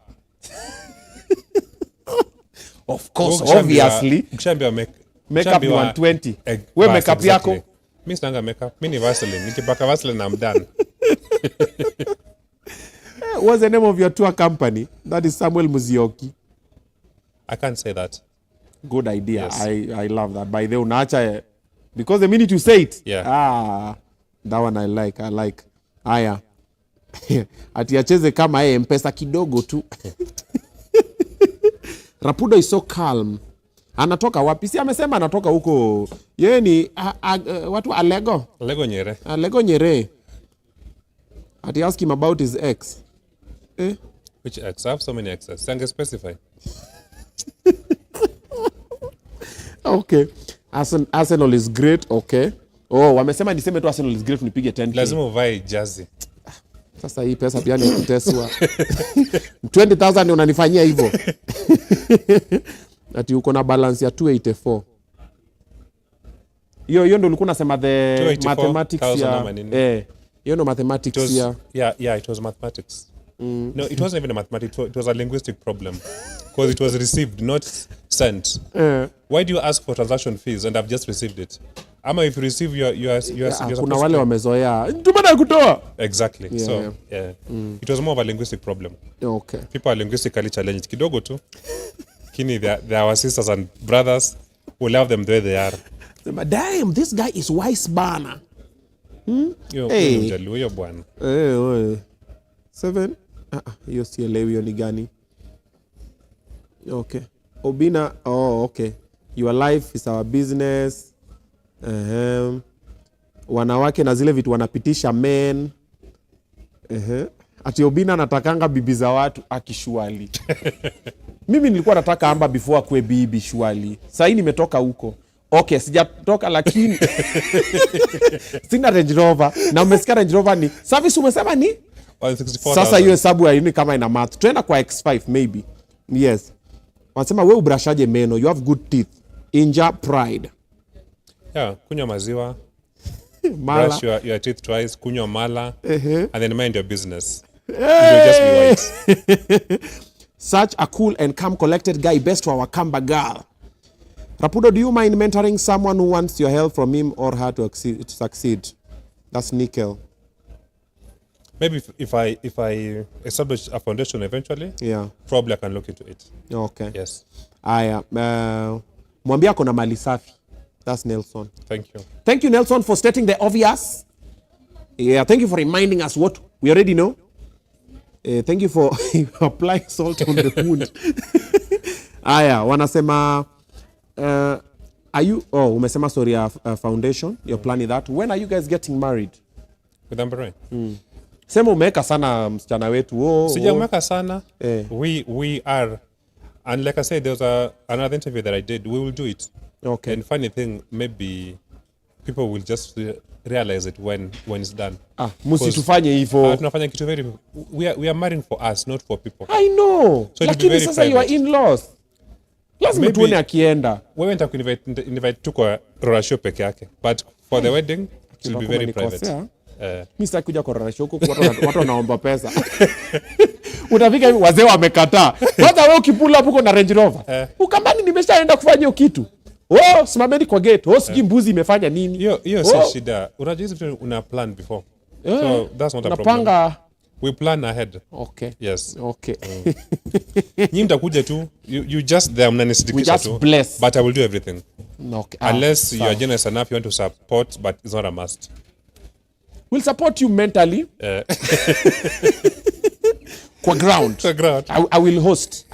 A: Of course, obviously.
B: Ukishambia
A: makeup ni 120. Wewe makeup yako?
B: Mimi sina makeup. Mimi ni Vaseline. Nikipaka Vaseline I'm done.
A: What's the name of your tour company? That is Samuel Muzioki.
B: I can't say that.
A: Good idea.
B: Yes.
A: I love that. By the way, unaacha because the minute you say it, that one I like. Aya. Ati acheze kama M-Pesa kidogo tu. Rapudo is so calm. Anatoka wapi? Si amesema anatoka huko. Yeye ni watu Alego.
B: Alego Nyere.
A: Alego Nyere. Ati ask him about his ex.
B: Which ex? I have so many exes. Can I specify?
A: Okay. Arsenal is great. Okay. Oh, wamesema niseme tu Arsenal is great nipige 10k.
B: Lazima uvae jersey.
A: Sasa hii pesa pia ni kuteswa. 20,000 unanifanyia hivyo. Ati uko na balance ya 284. Hiyo ndio ulikuwa unasema the mathematics ya You know mathematics
B: It was,
A: here.
B: yeah, it was mathematics. No, it wasn't even a mathematics. It was a linguistic problem because it was received, not sent. Why do you ask for transaction fees and I've just received it? Ama if you receive you're supposed
A: Kuna
B: to
A: wale
B: pay.
A: wamezoea. Tumana kutoa.
B: Exactly.
A: Yeah,
B: So, yeah. It was more of a linguistic problem.
A: Okay.
B: People are linguistically challenged. Kidogo tu. Kini, they're our sisters and brothers who love them the way they are.
A: Damn, this guy is wise bana. Hey.
B: Mjaluo bwana.
A: Hey. 7. Hiyo sielewi hiyo ni gani. Okay. Obinna, okay. Your life is our business. Wanawake na zile vitu wanapitisha men. Ati Obinna anatakanga bibi za watu akishuali. Mimi nilikuwa nataka Amba before akue bibi shwali. Sasa hii nimetoka huko. Okay, sijatoka lakini sina Range Rover na umesikia Range Rover ni service umesema ni
B: 164,000.
A: Sasa hiyo hesabu ya ini kama ina math. Tuenda kwa X5 maybe. Yes. Wanasema wewe ubrashaje meno, you have good teeth. Inja pride.
B: Yeah, kunywa maziwa.
A: Mala.
B: Brush your teeth twice, kunywa mala, and then mind your business. You'll just be white.
A: Such a cool and calm collected guy, best for our Kamba girl. Rapudo, do you mind mentoring someone who wants your help from him or her to succeed? That's nickel.
B: Maybe if I establish a foundation eventually,
A: Yeah.
B: probably I can look into it.
A: Okay.
B: Yes.
A: Aya, mwambie ako na mali safi. That's Nelson.
B: Thank you.
A: Thank you, Nelson, for stating the obvious. Yeah, thank you for reminding us what we already know. Thank you for applying salt on the wound. Aya, wanasema are you umesema sorry foundation, you're planning that. When are you guys getting married?
B: With Amber Ray.
A: Sema umeweka sana msichana wetu.
B: Sijamweka sana. We are, and like I said, there was another interview that I did. We will do it.
A: Okay.
B: And funny thing, maybe people will just realize it when it's done.
A: Msitufanye hivyo.
B: Tunafanya kitu very, we are marrying for us, not for people.
A: I know.
B: So
A: lakini sasa you are in-laws. Lazima tuone akienda.
B: Wewe nitakuinvite tu kwa Rorasho peke yake. But for the wedding, it will be very private.
A: Mimi sitaki kuja kwa Rorasho huko watu wanaomba pesa. Utafika hivi wazee wamekataa. Kwanza wewe ukipula hapo na Range Rover. Ukambani nimeshaenda kufanya hiyo kitu. Simameni kwa gate. Sijui mbuzi imefanya nini.
B: Hiyo si shida. Unajua hizo vitu una plan before. So that's not a problem. We plan ahead.
A: Okay.
B: Yes.
A: Okay.
B: Nyinyi mtakuja tu. You just there mnanisidikisha tu.
A: Bless.
B: But I will do everything.
A: Okay.
B: Unless you are generous enough you want to support, but it's not a must.
A: We'll support you mentally. Kwa ground. I will host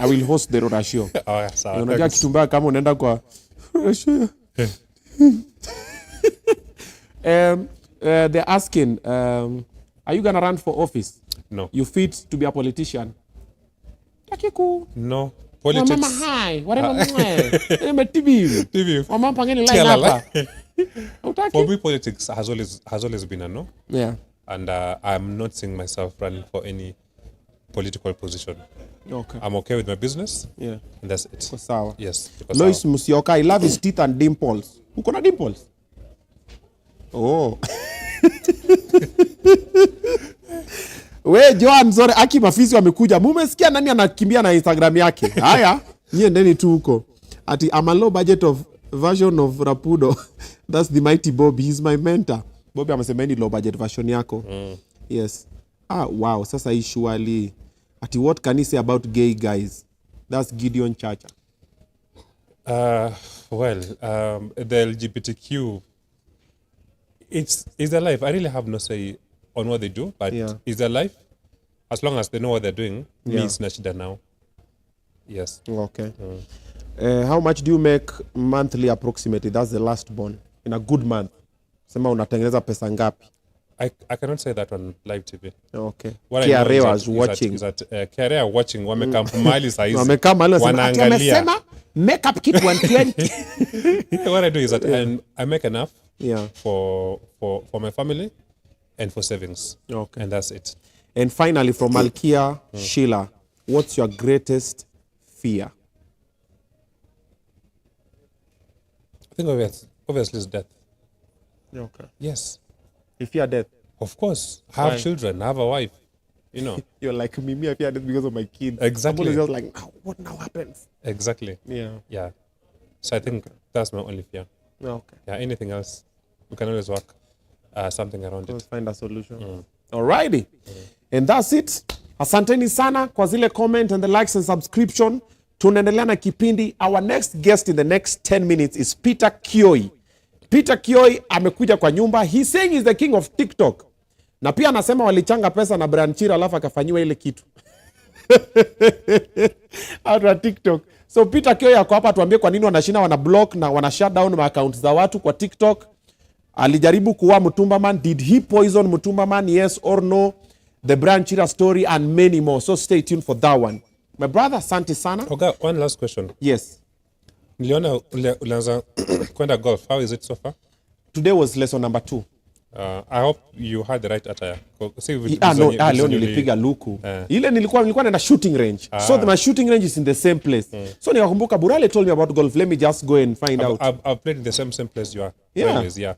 A: the Rorasho.
B: Sawa.
A: Unajua kitu mbaya kama unaenda kwa Rorasho. They're asking, are you gonna run for office?
B: No.
A: You fit to be a politician?
B: No. Politics.
A: Mama hi. Whatever TV. Mama pangeni line hapa.
B: For me, politics has always been a no.
A: Yeah.
B: And I'm not seeing myself running for any political position.
A: Okay.
B: I'm okay with my business.
A: Yeah.
B: And that's it.
A: Sawa.
B: Yes.
A: Lois Musyoka, I love his teeth and dimples. Uko na dimples? We Joan Zore, Aki Mafisi wamekuja. Mumesikia nani anakimbia na Instagram yake? Haya, nyie ndeni tu huko. Ati I'm a low budget of version of Rapudo. That's the mighty Bobby. He's my mentor. Bobby amesema ni low budget version yako. Yes. Wow. Sasa hii surely. Ati what can he say about gay guys? That's Gideon Chacha.
B: The LGBTQ, it's their life. I really have no say on what they do, but it's their life. As long as they know what they're doing, me it's not shida now. Yes.
A: Okay. How much do you make monthly approximately? That's the last born. In a good month. Sema unatengeneza pesa ngapi?
B: I cannot say that on live TV.
A: Okay.
B: KRA
A: was watching.
B: KRA watching. Wamekaa mahali saa hizi.
A: Wamekaa mahali
B: wanaangalia.
A: Amesema makeup kit 120.
B: What I do is that I make enough for my family and for savings.
A: Okay.
B: And that's it.
A: And finally, from Malkia Sheila, what's your greatest fear?
B: I think obviously it's death.
A: Okay.
B: Yes.
A: You fear death?
B: Of course. I have children. I have a wife. You know.
A: You're like me. I fear this because of my kids.
B: Exactly.
A: I'm just like, what now happens?
B: Exactly.
A: Yeah.
B: Yeah. So I think that's my only fear.
A: Okay.
B: Yeah. Anything else, we can always work something around
A: Let's
B: it.
A: find a solution. Alrighty. And that's it. Asanteni sana kwa zile comment and the likes and subscription. Tunaendelea na kipindi. Our next guest in the next 10 minutes is Peter Kioi. Peter Kioi amekuja kwa nyumba. He's saying he's the king of TikTok. Na pia anasema walichanga pesa na Brian Chira alafu akafanyiwa ile kitu. Out of TikTok. So Peter Kioi ako hapa tuambie kwa nini wanashinda wana block na wana shut down ma accounts za watu kwa TikTok. Alijaribu kuwa Mutumbaman. Did he poison Mutumbaman? Yes or no? The Brian Chira story and many more. So stay tuned for that one. My brother, asante sana.
B: Okay, one last question.
A: Yes.
B: Niliona ulianza kwenda golf. How is it so far?
A: Today was lesson number 2.
B: I hope you had the right attire.
A: Leo nilipiga luku. Ile nilikuwa naenda shooting range. So my shooting range is in the same place. So nikakumbuka Burale told me about golf. Let me just go and find out.
B: I've played in the same place you are.
A: Yeah.
B: Anyways, yeah.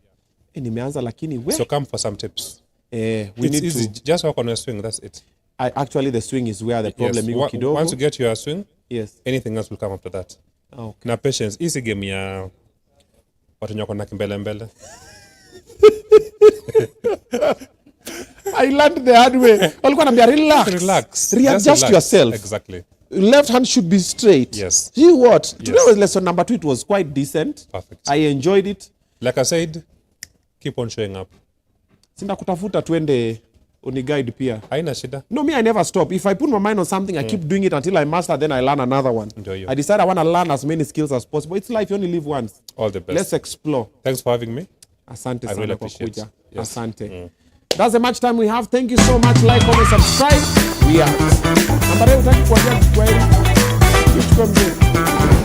A: Nimeanza lakini we.
B: So come for some tips.
A: We
B: It's
A: need
B: easy.
A: to.
B: Just work on your swing. That's it.
A: Actually, the swing is where the problem iko kidogo.
B: Once you get your swing,
A: Yes.
B: anything else will come after that.
A: Okay.
B: Na patience. Easy game ya watu nyako na kimbele mbele.
A: I learned the hard way. Walikuwa anambia relax. Readjust yourself.
B: Exactly.
A: Left hand should be straight.
B: Yes.
A: See what? Today
B: Yes.
A: was lesson number 2. It was quite decent.
B: Perfect.
A: I enjoyed it.
B: Like I said, keep on showing up.
A: Sinda kutafuta twende uniguide pia.
B: Haina shida.
A: No, me, I never stop. If I put my mind on something, I keep doing it until I master, then I learn another one.
B: Enjoy you.
A: I decide I want to learn as many skills as possible. It's life, you only live once.
B: All the best.
A: Let's explore.
B: Thanks for having me.
A: Asante
B: I
A: sana
B: really
A: kwa
B: appreciate
A: kuja.
B: it. Yes.
A: Asante. That's the much time we have. Thank you so much. Like, comment, subscribe. We are. Amber Ray, utaki kuambia kwa heri. Chukua mzee.